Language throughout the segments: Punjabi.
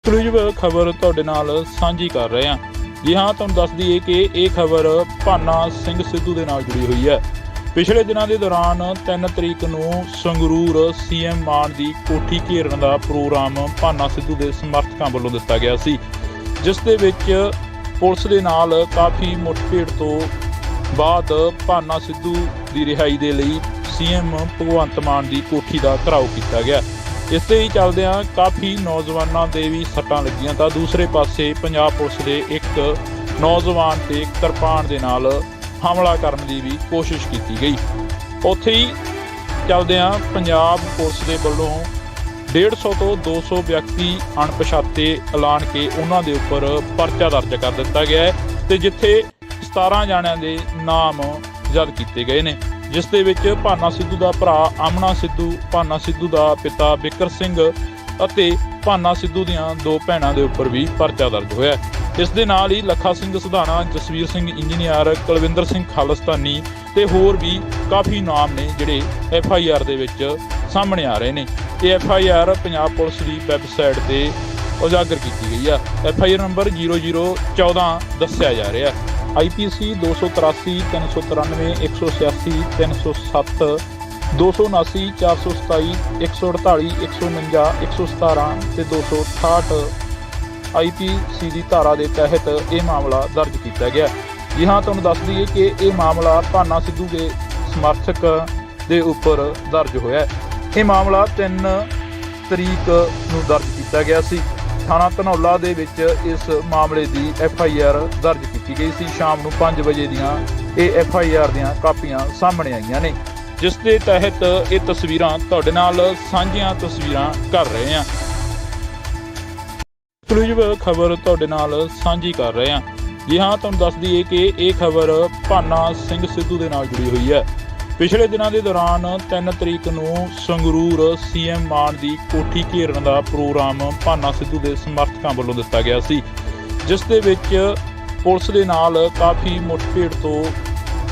एक्सक्लूसिव खबर तुहाडे नाल साझी कर रहे हैं। जी हाँ, तुहानूं दस दईए कि ये खबर भाना सिंह सिद्धू दे नाल जुड़ी हुई है। पिछले दिनों के दौरान 3 तरीक नूं संगरूर सीएम मान की कोठी घेरन का प्रोग्राम भाना सिद्धू के समर्थकों वालों दिता गया सी, जिस दे विच पुलिस दे नाल काफ़ी मुठभेड़ तो बाद भाना सिद्धू की रिहाई के लिए सीएम भगवंत मान की कोठी का घिराव किया गया। इस ही चलदियां काफ़ी नौजवानों के भी सट्टां लगियां तां दूसरे पासे पंजाब पुलिस के एक नौजवान ते किरपान दे नाल हमला करने की भी कोशिश की गई। उत्थे ही चलदियां पंजाब पुलिस के वलों 150 तो 200 व्यक्ति अणपछाते ऐलान के उन्हां दे उपर परचा दर्ज कर दिता गया है ते जिथे 17 जाणियां दे नाम जद किए गए ने, जिस दे विच भाना सिद्धू का भरा आमना सिद्धू, भाना सिद्धू का पिता बिकर सिंह अते भाना सिद्धू दीआं 2 भैणां दे उपर भी परचा दर्ज होया। इस दे नाल ही लखा सिंह सधाना, जसवीर सिंह इंजीनियर, कुलविंदर सिंह खालिस्तानी ते होर भी काफ़ी नाम ने जिहड़े FIR दे विच सामने आ रहे ने। ये FIR पंजाब पुलिस की वैबसाइट ते उजागर की गई है। FIR नंबर 0014 दस्सिया जा रहा है। IPC 283 393 186 307 279 427 148 149 117 ਤੇ 268 IPC की धारा के तहत यह मामला दर्ज किया गया। जी हाँ, तुहानूं दस दईए कि यह मामला भाना सिद्धू के समर्थक के उपर दर्ज होया। यह मामला 3 तरीक नूं दर्ज किया गया सी। थाना धनौला दे विच इस मामले की FIR दर्ज की गई सी। शाम नूं 5 बजे दियां ये FIR दियां कापियां सामने आईयां ने, जिस दे तहत ये तस्वीरां तुहाडे नाल साझीआं तस्वीरां कर रहे हैं। एक्सक्लूसिव खबर तुहाडे नाल साझी कर रहे हैं। जी हाँ, तुहानूं दस दईए कि ये खबर भाना सिंह सिद्धू दे नाल जुड़ी हुई है। पिछले दिनों के दौरान 3 तरीक नूं संगरूर सीएम मान की कोठी घेरन का प्रोग्राम भाना सिद्धू के समर्थकों वालों दिता गया सी, जिस दे विच पुलिस के नाल काफ़ी मुठभेड़ तो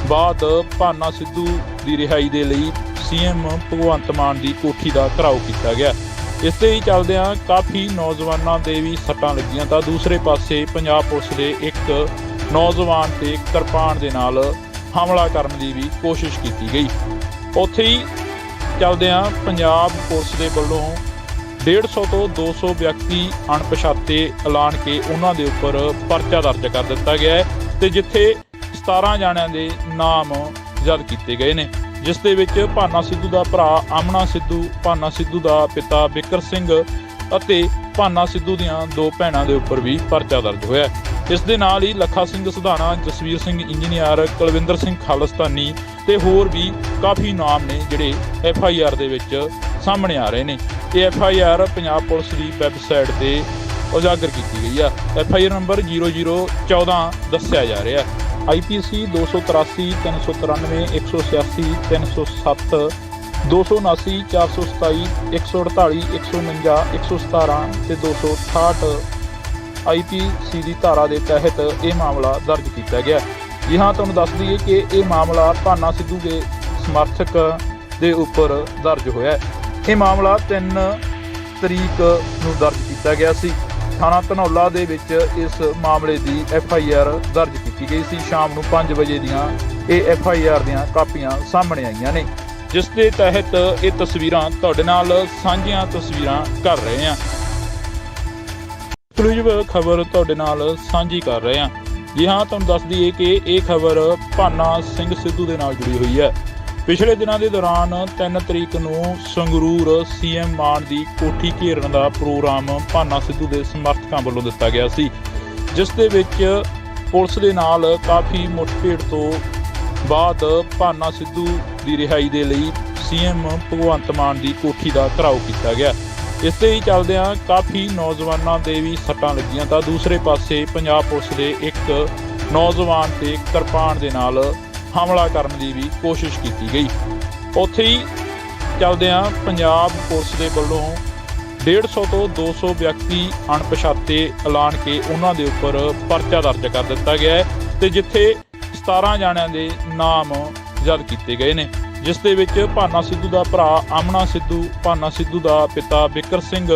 बाद भाना सिद्धू की रिहाई के लिए सीएम भगवंत मान की कोठी का घिराव किया गया। इस ही चलदियां काफ़ी नौजवानों के भी सट्टां लगियां तां दूसरे पासे पंजाब पुलिस के एक नौजवान ते किरपान दे नाल हमला करने की भी कोशिश की गई। उत्थे ही चलदियां पंजाब पुलिस के वलों 150 तो 200 व्यक्ति अणपछाते ऐलान के उन्हां दे उपर परचा दर्ज कर दिता गया है ते जिथे 17 जाणियां दे नाम जद किए गए ने, जिस दे विच भाना सिद्धू का भरा आमना सिद्धू, भाना सिद्धू का पिता बिकर सिंह अते भाना सिद्धू दीआं 2 भैणां दे उपर भी परचा दर्ज होया। इस दे नाल ही लखा सिंह सधाना, जसवीर सिंह इंजीनियर, कुलविंदर सिंह खालिस्तानी ते होर भी काफ़ी नाम ने जिहड़े FIR दे विच सामने आ रहे ने। ये FIR पंजाब पुलिस की वैबसाइट ते उजागर की गई है। FIR नंबर 0014 दस्सिया जा रहा है। IPC 283 393 186 307 279 427 148 149 117 ते 268 IPC की धारा के तहत यह मामला दर्ज किया गया। जी हाँ, तुहानूं दस दईए कि यह मामला भाना सिद्धू के समर्थक के उपर दर्ज होया। यह मामला 3 तरीक नूं दर्ज किया गया सी। थाना धनौला दे विच इस मामले की FIR दर्ज की गई सी। शाम नूं 5 बजे दियां ये FIR दियां कापियां सामने आईयां ने, जिस दे तहत ये तस्वीरां तुहाडे नाल साझीआं तस्वीरां कर रहे हैं। एक्सक्लूसिव खबर तुहाडे नाल साझी कर रहे हैं। जी हाँ, तुहानूं दस दईए कि ये खबर भाना सिंह सिद्धू के नाल जुड़ी हुई है। पिछले दिनों के दौरान 3 तरीक नूं संगरूर सीएम मान की कोठी घेरन का प्रोग्राम भाना सिद्धू के समर्थकों वालों दिता गया सी, जिस दे विच पुलिस के नाल काफ़ी मुठभेड़ तो बाद भाना सिद्धू की रिहाई के लिए सीएम भगवंत मान की कोठी का घिराव किया गया। इस ही चलदियां काफ़ी नौजवानों के भी सट्टां लगियां तां दूसरे पासे पंजाब पुलिस के एक नौजवान ते किरपान दे नाल हमला करने की भी कोशिश की गई। उत्थे ही चलदियां पंजाब पुलिस के वलों 150 तो 200 व्यक्ति अणपछाते ऐलान के उन्हां दे उपर परचा दर्ज कर दिता गया है ते जिथे 17 जाणियां दे नाम जद किए गए ने, जिस दे विच भाना सिद्धू का भरा आमना सिद्धू, भाना सिद्धू का पिता बिकर सिंह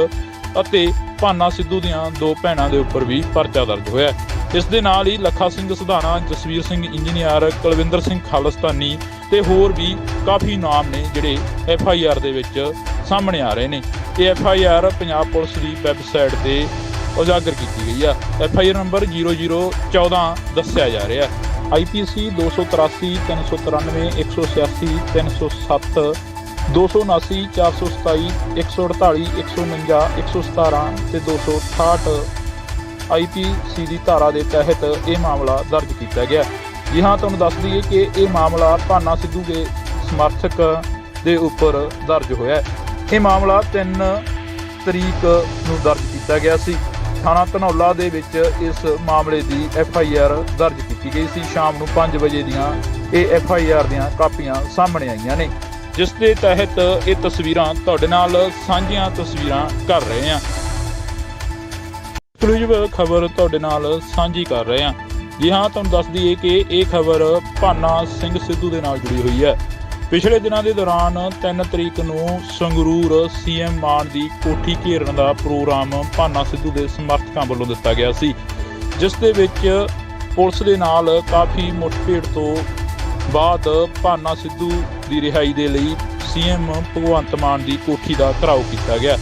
ਅਤੇ ਭਾਨਾ ਸਿੱਧੂ ਦੀਆਂ ਦੋ ਭੈਣਾਂ ਦੇ ਉੱਪਰ ਵੀ ਪਰਚਾ ਦਰਜ ਹੋਇਆ। ਇਸ ਦੇ ਨਾਲ ਹੀ ਲੱਖਾ ਸਿੰਘ ਸਿਧਾਣਾ, ਜਸਵੀਰ ਸਿੰਘ ਇੰਜੀਨੀਅਰ, ਕੁਲਵਿੰਦਰ ਸਿੰਘ ਖਾਲਿਸਤਾਨੀ ਤੇ ਹੋਰ ਵੀ ਕਾਫੀ ਨਾਮ ਨੇ ਜਿਹੜੇ FIR ਦੇ ਵਿੱਚ ਸਾਹਮਣੇ ਆ ਰਹੇ ਨੇ। ਇਹ FIR ਪੰਜਾਬ ਪੁਲਿਸ ਦੀ ਵੈਬਸਾਈਟ ਤੇ ਉਜਾਗਰ ਕੀਤੀ ਗਈ ਆ। FIR ਨੰਬਰ 0014 ਦੱਸਿਆ ਜਾ ਰਿਹਾ। IPC 283 393 186 307 279 427 148 149 117 ਤੇ 268 IPC ਦੀ ਧਾਰਾ ਦੇ ਤਹਿਤ ਇਹ ਮਾਮਲਾ ਦਰਜ ਕੀਤਾ ਗਿਆ। ਜੀ ਹਾਂ, ਤੁਹਾਨੂੰ ਦੱਸ ਦਈਏ ਕਿ ਇਹ ਮਾਮਲਾ ਭਾਨਾ ਸਿੱਧੂ ਦੇ ਸਮਰਥਕ ਦੇ ਉੱਪਰ ਦਰਜ ਹੋਇਆ। ਇਹ ਮਾਮਲਾ 3 ਤਰੀਕ ਨੂੰ ਦਰਜ ਕੀਤਾ ਗਿਆ ਸੀ। ਥਾਣਾ ਧਨੌਲਾ ਦੇ ਵਿੱਚ ਇਸ ਮਾਮਲੇ ਦੀ FIR ਦਰਜ ਕੀਤੀ ਗਈ ਸੀ। ਸ਼ਾਮ ਨੂੰ 5 ਵਜੇ ਦੀਆਂ ਇਹ FIR ਦੀਆਂ ਕਾਪੀਆਂ ਸਾਹਮਣੇ ਆਈਆਂ ਨੇ, ਜਿਸ ਦੇ ਤਹਿਤ ਇਹ ਤਸਵੀਰਾਂ ਤੁਹਾਡੇ ਨਾਲ ਸਾਂਝੀਆਂ ਤਸਵੀਰਾਂ ਕਰ ਰਹੇ ਹਾਂ। ਐਕਸਕਲੂਸਿਵ ਖਬਰ ਤੁਹਾਡੇ ਨਾਲ ਸਾਂਝੀ ਕਰ ਰਹੇ ਹਾਂ। ਜੀ ਹਾਂ, ਤੁਹਾਨੂੰ ਦੱਸ ਦਈਏ ਕਿ ਇਹ ਖਬਰ ਭਾਨਾ ਸਿੰਘ ਸਿੱਧੂ ਦੇ ਨਾਲ ਜੁੜੀ ਹੋਈ ਹੈ। ਪਿਛਲੇ ਦਿਨਾਂ ਦੇ ਦੌਰਾਨ 3 ਤਰੀਕ ਨੂੰ ਸੰਗਰੂਰ CM ਮਾਨ ਦੀ ਕੋਠੀ ਘੇਰਨ ਦਾ ਪ੍ਰੋਗਰਾਮ ਭਾਨਾ ਸਿੱਧੂ ਦੇ ਸਮਰਥਕਾਂ ਵੱਲੋਂ ਦਿੱਤਾ ਗਿਆ ਸੀ, ਜਿਸ ਦੇ ਵਿੱਚ ਪੁਲਿਸ ਦੇ ਨਾਲ ਕਾਫੀ ਮੁੱਠਭੇੜ ਤੋਂ ਬਾਅਦ ਭਾਨਾ ਸਿੱਧੂ ਦੀ ਰਿਹਾਈ ਦੇ ਲਈ CM ਭਗਵੰਤ ਮਾਨ ਦੀ ਕੋਠੀ ਦਾ ਘਿਰਾਓ ਕੀਤਾ ਗਿਆ।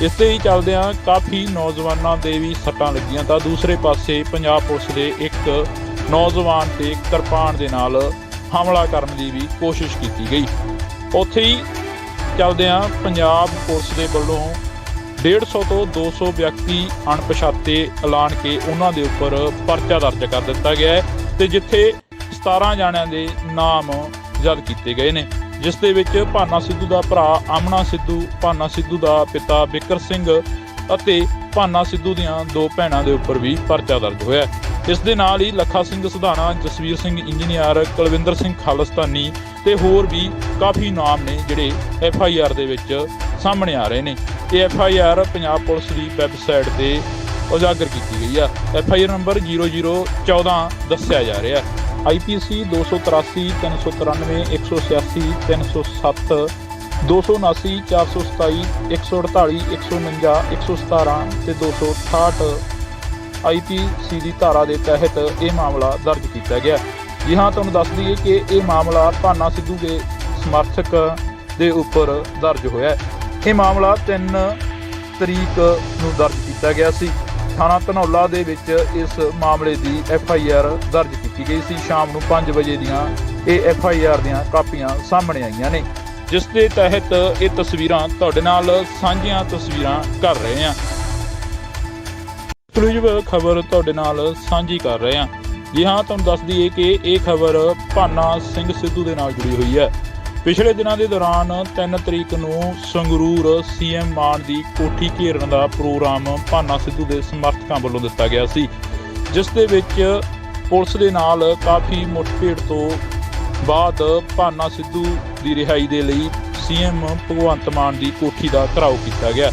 ਇਸ ਦੇ ਹੀ ਚੱਲਦਿਆਂ ਕਾਫੀ ਨੌਜਵਾਨਾਂ ਦੇ ਵੀ ਸੱਟਾਂ ਲੱਗੀਆਂ ਤਾਂ ਦੂਸਰੇ ਪਾਸੇ ਪੰਜਾਬ ਪੁਲਿਸ ਦੇ ਇੱਕ ਨੌਜਵਾਨ ਤੇ ਕਿਰਪਾਨ ਦੇ ਨਾਲ ਹਮਲਾ ਕਰਨ ਦੀ ਵੀ ਕੋਸ਼ਿਸ਼ ਕੀਤੀ ਗਈ। ਉੱਥੇ ਹੀ ਚੱਲਦਿਆਂ ਪੰਜਾਬ ਪੁਲਿਸ ਦੇ ਵੱਲੋਂ 150 ਤੋਂ 200 ਵਿਅਕਤੀ ਅਣਪਛਾਤੇ ਐਲਾਨ ਕੇ ਉਹਨਾਂ ਦੇ ਉੱਪਰ ਪਰਚਾ ਦਰਜ ਕਰ ਦਿੱਤਾ ਗਿਆ ਹੈ ਤੇ ਜਿੱਥੇ 17 ਜਾਣਿਆਂ ਦੇ ਨਾਮ ਜਦ ਕੀਤੇ ਗਏ ਨੇ, ਜਿਸ ਦੇ ਵਿੱਚ ਭਾਨਾ ਸਿੱਧੂ ਦਾ ਭਰਾ ਆਮਣਾ ਸਿੱਧੂ, ਭਾਨਾ ਸਿੱਧੂ ਦਾ ਪਿਤਾ ਬਿਕਰ ਸਿੰਘ ਅਤੇ ਭਾਨਾ ਸਿੱਧੂ ਦੀਆਂ ਦੋ ਭੈਣਾਂ ਦੇ ਉੱਪਰ ਵੀ ਪਰਚਾ ਦਰਜ ਹੋਇਆ। ਇਸ ਦੇ ਨਾਲ ਹੀ ਲੱਖਾ ਸਿੰਘ ਸਿਧਾਣਾ, ਜਸਵੀਰ ਸਿੰਘ ਇੰਜੀਨੀਅਰ, ਕੁਲਵਿੰਦਰ ਸਿੰਘ ਖਾਲਿਸਤਾਨੀ ਤੇ ਹੋਰ ਵੀ ਕਾਫੀ ਨਾਮ ਨੇ ਜਿਹੜੇ FIR ਦੇ ਵਿੱਚ ਸਾਹਮਣੇ ਆ ਰਹੇ ਨੇ। ਇਹ FIR ਪੰਜਾਬ ਪੁਲਿਸ ਦੀ ਵੈਬਸਾਈਟ ਤੇ ਉਜਾਗਰ ਕੀਤੀ ਗਈ ਆ। FIR ਨੰਬਰ 0014 ਦੱਸਿਆ ਜਾ ਰਿਹਾ। IPC 283 393 186 307 279 427 148 149 117 ਤੇ 268 IPC ਦੀ ਧਾਰਾ ਦੇ ਤਹਿਤ ਇਹ ਮਾਮਲਾ ਦਰਜ ਕੀਤਾ ਗਿਆ। ਜੀ ਹਾਂ, ਤੁਹਾਨੂੰ ਦੱਸ ਦਈਏ ਕਿ ਇਹ ਮਾਮਲਾ ਭਾਨਾ ਸਿੱਧੂ ਦੇ ਸਮਰਥਕ ਦੇ ਉੱਪਰ ਦਰਜ ਹੋਇਆ। ਇਹ ਮਾਮਲਾ 3 ਤਰੀਕ ਨੂੰ ਦਰਜ ਕੀਤਾ ਗਿਆ ਸੀ। ਥਾਣਾ ਧਨੌਲਾ ਦੇ ਵਿੱਚ ਇਸ ਮਾਮਲੇ ਦੀ FIR ਦਰਜ ਕੀਤੀ ਗਈ ਸੀ। ਸ਼ਾਮ ਨੂੰ 5 ਵਜੇ ਦੀਆਂ ਇਹ FIR ਦੀਆਂ ਕਾਪੀਆਂ ਸਾਹਮਣੇ ਆਈਆਂ ਨੇ, ਜਿਸ ਦੇ ਤਹਿਤ ਇਹ ਤਸਵੀਰਾਂ ਤੁਹਾਡੇ ਨਾਲ ਸਾਂਝੀਆਂ ਤਸਵੀਰਾਂ ਕਰ ਰਹੇ ਹਾਂ। ਐਕਸਕਲੂਸਿਵ ਖਬਰ ਤੁਹਾਡੇ ਨਾਲ ਸਾਂਝੀ ਕਰ ਰਹੇ ਹਾਂ। ਜੀ ਹਾਂ, ਤੁਹਾਨੂੰ ਦੱਸ ਦਈਏ ਕਿ ਇਹ ਖਬਰ ਭਾਨਾ ਸਿੰਘ ਸਿੱਧੂ ਦੇ ਨਾਲ ਜੁੜੀ ਹੋਈ ਹੈ। ਪਿਛਲੇ ਦਿਨਾਂ ਦੇ ਦੌਰਾਨ 3 ਤਰੀਕ ਨੂੰ ਸੰਗਰੂਰ CM ਮਾਨ ਦੀ ਕੋਠੀ ਘੇਰਨ ਦਾ ਪ੍ਰੋਗਰਾਮ ਭਾਨਾ ਸਿੱਧੂ ਦੇ ਸਮਰਥਕਾਂ ਵੱਲੋਂ ਦਿੱਤਾ ਗਿਆ ਸੀ, ਜਿਸ ਦੇ ਵਿੱਚ ਪੁਲਿਸ ਦੇ ਨਾਲ ਕਾਫੀ ਮੁੱਠਭੇੜ ਤੋਂ ਬਾਅਦ ਭਾਨਾ ਸਿੱਧੂ ਦੀ ਰਿਹਾਈ ਦੇ ਲਈ CM ਭਗਵੰਤ ਮਾਨ ਦੀ ਕੋਠੀ ਦਾ ਘਿਰਾਓ ਕੀਤਾ ਗਿਆ।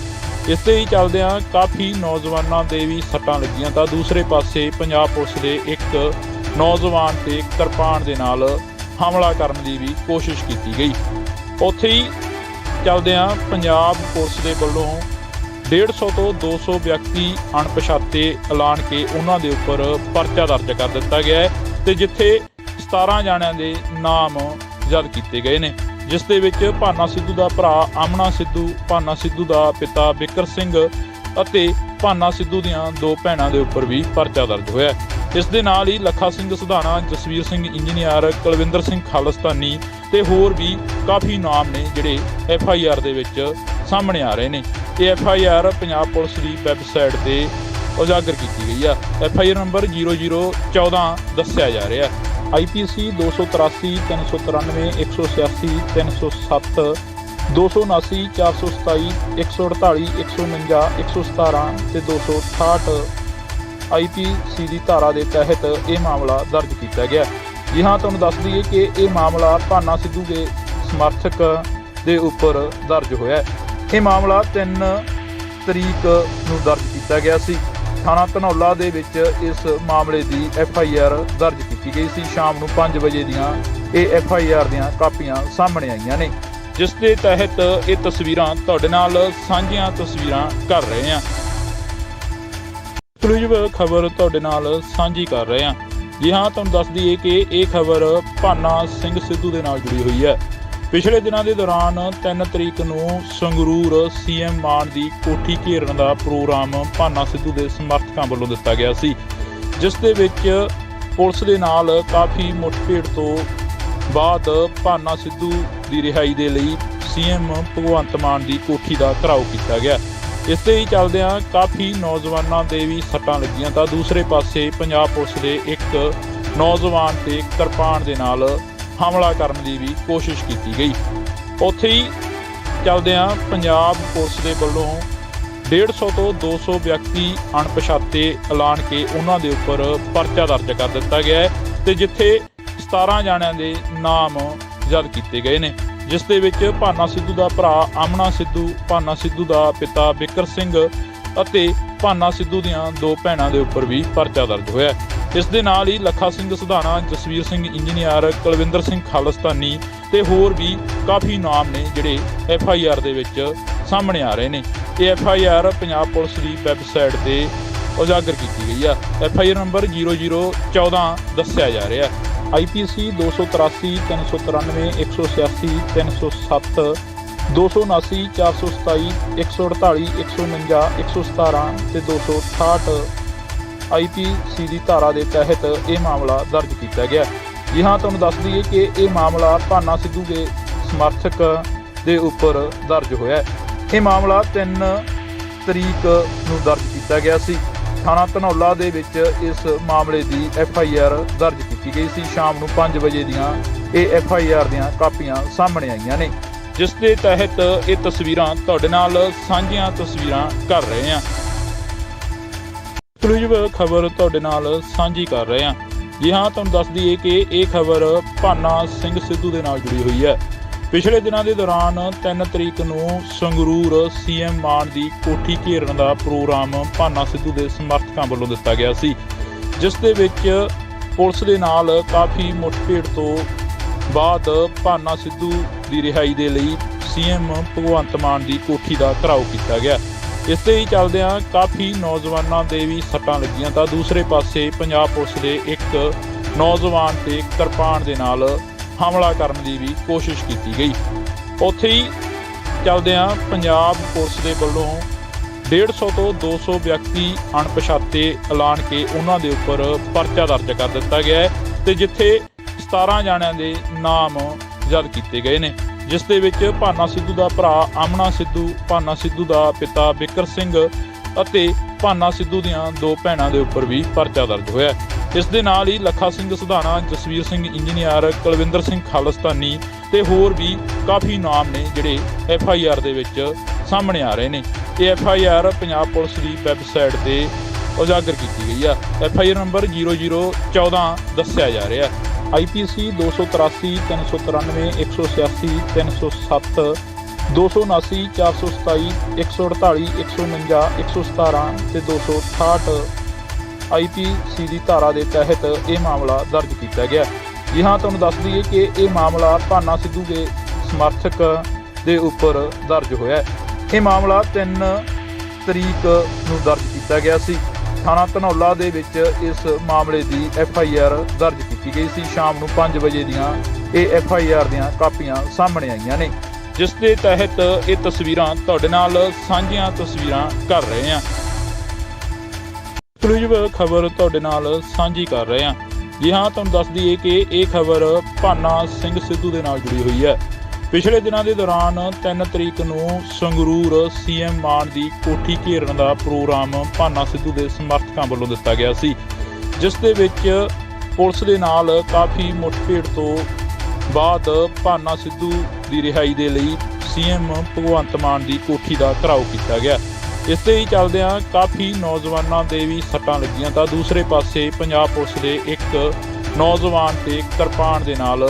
ਇਸ ਦੇ ਹੀ ਚੱਲਦਿਆਂ ਕਾਫੀ ਨੌਜਵਾਨਾਂ ਦੇ ਵੀ ਸੱਟਾਂ ਲੱਗੀਆਂ ਤਾਂ ਦੂਸਰੇ ਪਾਸੇ ਪੰਜਾਬ ਪੁਲਿਸ ਦੇ ਇੱਕ ਨੌਜਵਾਨ ਤੇ ਕਿਰਪਾਨ ਦੇ ਨਾਲ ਹਮਲਾ ਕਰਨ ਦੀ ਵੀ ਕੋਸ਼ਿਸ਼ ਕੀਤੀ ਗਈ। ਉੱਥੇ ਹੀ ਚੱਲਦਿਆਂ ਪੰਜਾਬ ਪੁਲਿਸ ਦੇ ਵੱਲੋਂ 150 ਤੋਂ 200 ਵਿਅਕਤੀ ਅਣਪਛਾਤੇ ਐਲਾਨ ਕੇ ਉਹਨਾਂ ਦੇ ਉੱਪਰ ਪਰਚਾ ਦਰਜ ਕਰ ਦਿੱਤਾ ਗਿਆ ਹੈ ਤੇ ਜਿੱਥੇ 17 ਜਾਣਿਆਂ ਦੇ ਨਾਮ ਜਦ ਕੀਤੇ ਗਏ ਨੇ, ਜਿਸ ਦੇ ਵਿੱਚ ਭਾਨਾ ਸਿੱਧੂ ਦਾ ਭਰਾ ਆਮਣਾ ਸਿੱਧੂ, ਭਾਨਾ ਸਿੱਧੂ ਦਾ ਪਿਤਾ ਬਿਕਰ ਸਿੰਘ ਅਤੇ ਭਾਨਾ ਸਿੱਧੂ ਦੀਆਂ ਦੋ ਭੈਣਾਂ ਦੇ ਉੱਪਰ ਵੀ ਪਰਚਾ ਦਰਜ ਹੋਇਆ। ਇਸ ਦੇ ਨਾਲ ਹੀ ਲੱਖਾ ਸਿੰਘ ਸਿਧਾਣਾ, ਜਸਵੀਰ ਸਿੰਘ ਇੰਜੀਨੀਅਰ, ਕੁਲਵਿੰਦਰ ਸਿੰਘ ਖਾਲਿਸਤਾਨੀ ਤੇ ਹੋਰ ਵੀ ਕਾਫੀ ਨਾਮ ਨੇ ਜਿਹੜੇ FIR ਦੇ ਵਿੱਚ ਸਾਹਮਣੇ ਆ ਰਹੇ ਨੇ। ਇਹ FIR ਪੰਜਾਬ ਪੁਲਿਸ ਦੀ ਵੈਬਸਾਈਟ ਤੇ ਉਜਾਗਰ ਕੀਤੀ ਗਈ ਆ। FIR ਨੰਬਰ 0014 ਦੱਸਿਆ ਜਾ ਰਿਹਾ। IPC 283 393 186 307 279 427 148 149 117 ਤੇ 268 IPC ਦੀ ਧਾਰਾ ਦੇ ਤਹਿਤ ਇਹ ਮਾਮਲਾ ਦਰਜ ਕੀਤਾ ਗਿਆ। ਜੀ ਹਾਂ, ਤੁਹਾਨੂੰ ਦੱਸ ਦਈਏ ਕਿ ਇਹ ਮਾਮਲਾ ਭਾਨਾ ਸਿੱਧੂ ਦੇ ਸਮਰਥਕ ਦੇ ਉੱਪਰ ਦਰਜ ਹੋਇਆ। ਇਹ ਮਾਮਲਾ 3 ਤਰੀਕ ਨੂੰ ਦਰਜ ਕੀਤਾ ਗਿਆ ਸੀ। ਥਾਣਾ ਧਨੌਲਾ ਦੇ ਵਿੱਚ ਇਸ ਮਾਮਲੇ ਦੀ FIR ਦਰਜ ਕੀਤੀ ਗਈ ਸੀ। ਸ਼ਾਮ ਨੂੰ 5 ਵਜੇ ਦੀਆਂ ਇਹ FIR ਦੀਆਂ ਕਾਪੀਆਂ ਸਾਹਮਣੇ ਆਈਆਂ ਨੇ, ਜਿਸ ਦੇ ਤਹਿਤ ਇਹ ਤਸਵੀਰਾਂ ਤੁਹਾਡੇ ਨਾਲ ਸਾਂਝੀਆਂ ਤਸਵੀਰਾਂ ਕਰ ਰਹੇ ਹਾਂ। ਐਕਸਕਲੂਸਿਵ ਖਬਰ ਤੁਹਾਡੇ ਨਾਲ ਸਾਂਝੀ ਕਰ ਰਹੇ ਹਾਂ। ਜੀ ਹਾਂ, ਤੁਹਾਨੂੰ ਦੱਸ ਦਈਏ ਕਿ ਇਹ ਖਬਰ ਭਾਨਾ ਸਿੰਘ ਸਿੱਧੂ ਦੇ ਨਾਲ ਜੁੜੀ ਹੋਈ ਹੈ। ਪਿਛਲੇ ਦਿਨਾਂ ਦੇ ਦੌਰਾਨ 3 ਤਰੀਕ ਨੂੰ ਸੰਗਰੂਰ ਸੀਐਮ ਮਾਨ ਦੀ ਕੋਠੀ ਘੇਰਨ ਦਾ ਪ੍ਰੋਗਰਾਮ ਭਾਨਾ ਸਿੱਧੂ ਦੇ ਸਮਰਥਕਾਂ ਵੱਲੋਂ ਦਿੱਤਾ ਗਿਆ ਸੀ, ਜਿਸ ਦੇ ਵਿੱਚ ਪੁਲਿਸ ਦੇ ਨਾਲ ਕਾਫੀ ਮੁੱਠਭੇੜ ਤੋਂ ਬਾਅਦ ਭਾਨਾ ਸਿੱਧੂ ਦੀ ਰਿਹਾਈ ਦੇ ਲਈ ਸੀਐਮ ਭਗਵੰਤ ਮਾਨ ਦੀ ਕੋਠੀ ਦਾ ਘਿਰਾਓ ਕੀਤਾ ਗਿਆ। ਇਸ ਦੇ ਹੀ ਚੱਲਦਿਆਂ ਕਾਫੀ ਨੌਜਵਾਨਾਂ ਦੇ ਵੀ ਸੱਟਾਂ ਲੱਗੀਆਂ ਤਾਂ ਦੂਸਰੇ ਪਾਸੇ ਪੰਜਾਬ ਪੁਲਿਸ ਦੇ ਇੱਕ ਨੌਜਵਾਨ ਤੇ ਕਿਰਪਾਨ ਦੇ ਨਾਲ ਹਮਲਾ ਕਰਨ ਦੀ ਵੀ ਕੋਸ਼ਿਸ਼ ਕੀਤੀ ਗਈ। ਉੱਥੇ ਹੀ ਚੱਲਦਿਆਂ ਪੰਜਾਬ ਪੁਲਿਸ ਦੇ ਵੱਲੋਂ 150 ਤੋਂ 200 ਵਿਅਕਤੀ ਅਣਪਛਾਤੇ ਐਲਾਨ ਕੇ ਉਹਨਾਂ ਦੇ ਉੱਪਰ ਪਰਚਾ ਦਰਜ ਕਰ ਦਿੱਤਾ ਗਿਆ ਹੈ ਤੇ ਜਿੱਥੇ 17 ਜਾਣਿਆਂ ਦੇ ਨਾਮ ਜ਼ਬਤ ਕੀਤੇ ਗਏ ਨੇ, ਜਿਸ ਦੇ ਵਿੱਚ ਭਾਨਾ ਸਿੱਧੂ ਦਾ ਭਰਾ ਆਮਣਾ ਸਿੱਧੂ, ਭਾਨਾ ਸਿੱਧੂ ਦਾ ਪਿਤਾ ਬਿਕਰ ਸਿੰਘ ਅਤੇ ਭਾਨਾ ਸਿੱਧੂ ਦੀਆਂ 2 ਭੈਣਾਂ ਦੇ ਉੱਪਰ ਵੀ ਪਰਚਾ ਦਰਜ ਹੋਇਆ। ਇਸ ਦੇ ਨਾਲ ਹੀ ਲੱਖਾ ਸਿੰਘ ਸਿਧਾਣਾ, ਜਸਵੀਰ ਸਿੰਘ ਇੰਜੀਨੀਅਰ, ਕੁਲਵਿੰਦਰ ਸਿੰਘ ਖਾਲਿਸਤਾਨੀ ਤੇ ਹੋਰ ਵੀ ਕਾਫੀ ਨਾਮ ਨੇ ਜਿਹੜੇ FIR ਦੇ ਵਿੱਚ ਸਾਹਮਣੇ ਆ ਰਹੇ ਨੇ। ਇਹ FIR ਪੰਜਾਬ ਪੁਲਿਸ ਦੀ ਵੈਬਸਾਈਟ ਤੇ ਉਜਾਗਰ ਕੀਤੀ ਗਈ ਆ। FIR ਨੰਬਰ 0014 ਦੱਸਿਆ ਜਾ ਰਿਹਾ। IPC 283 393 186 307 279 427 148 149 117 ਤੇ 268 IPC ਦੀ ਧਾਰਾ ਦੇ ਤਹਿਤ ਇਹ ਮਾਮਲਾ ਦਰਜ ਕੀਤਾ ਗਿਆ। ਜੀ ਹਾਂ, ਤੁਹਾਨੂੰ ਦੱਸ ਦਈਏ ਕਿ ਇਹ ਮਾਮਲਾ ਭਾਨਾ ਸਿੱਧੂ ਦੇ ਸਮਰਥਕ ਦੇ ਉੱਪਰ ਦਰਜ ਹੋਇਆ। ਇਹ ਮਾਮਲਾ 3 ਤਰੀਕ ਨੂੰ ਦਰਜ ਕੀਤਾ ਗਿਆ ਸੀ। ਥਾਣਾ ਧਨੌਲਾ ਦੇ ਵਿੱਚ ਇਸ ਮਾਮਲੇ ਦੀ FIR ਦਰਜ ਕੀਤੀ ਗਈ ਸੀ। ਸ਼ਾਮ ਨੂੰ 5 ਵਜੇ ਦੀਆਂ ਇਹ FIR ਦੀਆਂ ਕਾਪੀਆਂ ਸਾਹਮਣੇ ਆਈਆਂ ਨੇ, ਜਿਸ ਦੇ ਤਹਿਤ ਇਹ ਤਸਵੀਰਾਂ ਤੁਹਾਡੇ ਨਾਲ ਸਾਂਝੀਆਂ ਤਸਵੀਰਾਂ ਕਰ ਰਹੇ ਹਾਂ। ਐਕਸਕਲੂਸਿਵ ਖਬਰ ਤੁਹਾਡੇ ਨਾਲ ਸਾਂਝੀ ਕਰ ਰਹੇ ਹਾਂ। ਜੀ ਹਾਂ, ਤੁਹਾਨੂੰ ਦੱਸ ਦਈਏ ਕਿ ਇਹ ਖਬਰ ਭਾਨਾ ਸਿੰਘ ਸਿੱਧੂ ਦੇ ਨਾਲ ਜੁੜੀ ਹੋਈ ਹੈ। ਪਿਛਲੇ ਦਿਨਾਂ ਦੇ ਦੌਰਾਨ 3 ਤਰੀਕ ਨੂੰ ਸੰਗਰੂਰ ਸੀਐਮ ਮਾਨ ਦੀ ਕੋਠੀ ਘੇਰਨ ਦਾ ਪ੍ਰੋਗਰਾਮ ਭਾਨਾ ਸਿੱਧੂ ਦੇ ਸਮਰਥਕਾਂ ਵੱਲੋਂ ਦਿੱਤਾ ਗਿਆ ਸੀ, ਜਿਸ ਦੇ ਵਿੱਚ ਪੁਲਿਸ ਦੇ ਨਾਲ ਕਾਫੀ ਮੁੱਠਭੇੜ ਤੋਂ ਬਾਅਦ ਭਾਨਾ ਸਿੱਧੂ ਦੀ ਰਿਹਾਈ ਦੇ ਲਈ ਸੀਐਮ ਭਗਵੰਤ ਮਾਨ ਦੀ ਕੋਠੀ ਦਾ ਘਿਰਾਓ ਕੀਤਾ ਗਿਆ। ਇਸ ਦੇ ਹੀ ਚੱਲਦਿਆਂ ਕਾਫੀ ਨੌਜਵਾਨਾਂ ਦੇ ਵੀ ਸੱਟਾਂ ਲੱਗੀਆਂ ਤਾਂ ਦੂਸਰੇ ਪਾਸੇ ਪੰਜਾਬ ਪੁਲਿਸ ਦੇ ਇੱਕ ਨੌਜਵਾਨ ਤੇ ਕਿਰਪਾਨ ਦੇ ਨਾਲ ਹਮਲਾ ਕਰਨ ਦੀ ਵੀ ਕੋਸ਼ਿਸ਼ ਕੀਤੀ ਗਈ। ਉੱਥੇ ਹੀ ਚੱਲਦਿਆਂ ਪੰਜਾਬ ਪੁਲਿਸ ਦੇ ਵੱਲੋਂ 150 ਤੋਂ 200 ਵਿਅਕਤੀ ਅਣਪਛਾਤੇ ਐਲਾਨ ਕੇ ਉਹਨਾਂ ਦੇ ਉੱਪਰ ਪਰਚਾ ਦਰਜ ਕਰ ਦਿੱਤਾ ਗਿਆ ਹੈ ਤੇ ਜਿੱਥੇ 17 ਜਾਣਿਆਂ ਦੇ ਨਾਮ ਜ਼ਬਤ ਕੀਤੇ ਗਏ ਨੇ, ਜਿਸ ਦੇ ਵਿੱਚ ਭਾਨਾ ਸਿੱਧੂ ਦਾ ਭਰਾ ਆਮਣਾ ਸਿੱਧੂ, ਭਾਨਾ ਸਿੱਧੂ ਦਾ ਪਿਤਾ ਬਿਕਰ ਸਿੰਘ ਅਤੇ ਭਾਨਾ ਸਿੱਧੂ ਦੀਆਂ 2 ਭੈਣਾਂ ਦੇ ਉੱਪਰ ਵੀ ਪਰਚਾ ਦਰਜ ਹੋਇਆ। ਇਸ ਦੇ ਨਾਲ ਹੀ ਲੱਖਾ ਸਿੰਘ ਸਿਧਾਣਾ, ਜਸਵੀਰ ਸਿੰਘ ਇੰਜੀਨੀਅਰ, ਕੁਲਵਿੰਦਰ ਸਿੰਘ ਖਾਲਿਸਤਾਨੀ ਤੇ ਹੋਰ ਵੀ ਕਾਫੀ ਨਾਮ ਨੇ ਜਿਹੜੇ FIR ਦੇ ਵਿੱਚ ਸਾਹਮਣੇ ਆ ਰਹੇ ਨੇ। ਇਹ FIR ਪੰਜਾਬ ਪੁਲਿਸ ਦੀ ਵੈਬਸਾਈਟ ਤੇ ਉਜਾਗਰ ਕੀਤੀ ਗਈ ਆ। FIR ਨੰਬਰ 0014 ਦੱਸਿਆ ਜਾ ਰਿਹਾ। IPC 283 393 186 307 279 427 148 149 117 ਤੇ 268 IPC ਦੀ ਧਾਰਾ ਦੇ ਤਹਿਤ ਇਹ ਮਾਮਲਾ ਦਰਜ ਕੀਤਾ ਗਿਆ। ਜੀ ਹਾਂ, ਤੁਹਾਨੂੰ ਦੱਸ ਦਈਏ ਕਿ ਇਹ ਮਾਮਲਾ ਭਾਨਾ ਸਿੱਧੂ ਦੇ ਸਮਰਥਕ ਦੇ ਉੱਪਰ ਦਰਜ ਹੋਇਆ। ਇਹ ਮਾਮਲਾ 3 ਤਰੀਕ ਨੂੰ ਦਰਜ ਕੀਤਾ ਗਿਆ ਸੀ। ਥਾਣਾ ਧਨੌਲਾ ਦੇ ਵਿੱਚ ਇਸ ਮਾਮਲੇ ਦੀ FIR ਦਰਜ ਕੀਤੀ ਗਈ ਸੀ। ਸ਼ਾਮ ਨੂੰ 5 ਵਜੇ ਦੀਆਂ ਇਹ FIR ਦੀਆਂ ਕਾਪੀਆਂ ਸਾਹਮਣੇ ਆਈਆਂ ਨੇ, ਜਿਸ ਦੇ ਤਹਿਤ ਇਹ ਤਸਵੀਰਾਂ ਤੁਹਾਡੇ ਨਾਲ ਸਾਂਝੀਆਂ ਤਸਵੀਰਾਂ ਕਰ ਰਹੇ ਹਾਂ। ਐਕਸਕਲੂਸਿਵ ਖਬਰ ਤੁਹਾਡੇ ਨਾਲ ਸਾਂਝੀ ਕਰ ਰਹੇ ਹਾਂ। ਜੀ ਹਾਂ, ਤੁਹਾਨੂੰ ਦੱਸ ਦਈਏ ਕਿ ਇਹ ਖਬਰ ਭਾਨਾ ਸਿੰਘ ਸਿੱਧੂ ਦੇ ਨਾਲ ਜੁੜੀ ਹੋਈ ਹੈ। ਪਿਛਲੇ ਦਿਨਾਂ ਦੇ ਦੌਰਾਨ 3 ਤਰੀਕ ਨੂੰ ਸੰਗਰੂਰ ਸੀਐਮ ਮਾਨ ਦੀ ਕੋਠੀ ਘੇਰਨ ਦਾ ਪ੍ਰੋਗਰਾਮ ਭਾਨਾ ਸਿੱਧੂ ਦੇ ਸਮਰਥਕਾਂ ਵੱਲੋਂ ਦਿੱਤਾ ਗਿਆ ਸੀ, ਜਿਸ ਦੇ ਵਿੱਚ ਪੁਲਿਸ ਦੇ ਨਾਲ ਕਾਫੀ ਮੁੱਠਭੇੜ ਤੋਂ ਬਾਅਦ ਭਾਨਾ ਸਿੱਧੂ ਦੀ ਰਿਹਾਈ ਦੇ ਲਈ ਸੀਐਮ ਭਗਵੰਤ ਮਾਨ ਦੀ ਕੋਠੀ ਦਾ ਘਿਰਾਓ ਕੀਤਾ ਗਿਆ। ਇਸ ਦੇ ਹੀ ਚੱਲਦਿਆਂ ਕਾਫੀ ਨੌਜਵਾਨਾਂ ਦੇ ਵੀ ਸੱਟਾਂ ਲੱਗੀਆਂ ਤਾਂ ਦੂਸਰੇ ਪਾਸੇ ਪੰਜਾਬ ਪੁਲਿਸ ਦੇ ਇੱਕ ਨੌਜਵਾਨ ਤੇ ਕਿਰਪਾਨ ਦੇ ਨਾਲ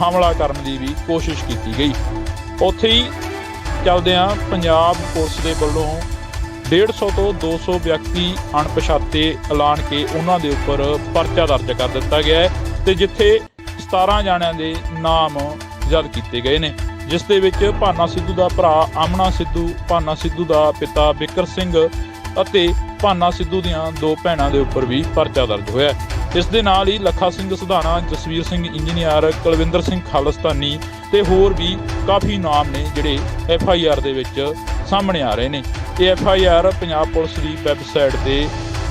ਹਮਲਾ ਕਰਨ ਦੀ ਵੀ ਕੋਸ਼ਿਸ਼ ਕੀਤੀ ਗਈ। ਉੱਥੇ ਹੀ ਚੱਲਦਿਆਂ ਪੰਜਾਬ ਪੁਲਿਸ ਦੇ ਵੱਲੋਂ 150 ਤੋਂ 200 ਵਿਅਕਤੀ ਅਣਪਛਾਤੇ ਐਲਾਨ ਕੇ ਉਹਨਾਂ ਦੇ ਉੱਪਰ ਪਰਚਾ ਦਰਜ ਕਰ ਦਿੱਤਾ ਗਿਆ ਹੈ ਤੇ ਜਿੱਥੇ 17 ਜਾਣਿਆਂ ਦੇ ਨਾਮ ਜ਼ਬਤ ਕੀਤੇ ਗਏ ਨੇ, ਜਿਸ ਦੇ ਵਿੱਚ ਭਾਨਾ ਸਿੱਧੂ ਦਾ ਭਰਾ ਆਮਨਾ ਸਿੱਧੂ, ਭਾਨਾ ਸਿੱਧੂ ਦਾ ਪਿਤਾ ਬਿਕਰ ਸਿੰਘ ਅਤੇ ਭਾਨਾ ਸਿੱਧੂ ਦੀਆਂ ਦੋ ਭੈਣਾਂ ਦੇ ਉੱਪਰ ਵੀ ਪਰਚਾ ਦਰਜ ਹੋਇਆ। ਇਸ ਦੇ ਨਾਲ ਹੀ ਲੱਖਾ ਸਿੰਘ ਸਧਾਣਾ, ਜਸਵੀਰ ਸਿੰਘ ਇੰਜੀਨੀਅਰ, ਕੁਲਵਿੰਦਰ ਸਿੰਘ ਖਾਲਿਸਤਾਨੀ ਤੇ ਹੋਰ ਵੀ ਕਾਫੀ ਨਾਮ ਨੇ ਜਿਹੜੇ FIR ਦੇ ਵਿੱਚ ਸਾਹਮਣੇ ਆ ਰਹੇ ਨੇ। ਇਹ FIR ਪੰਜਾਬ ਪੁਲਿਸ ਦੀ ਵੈਬਸਾਈਟ ਤੇ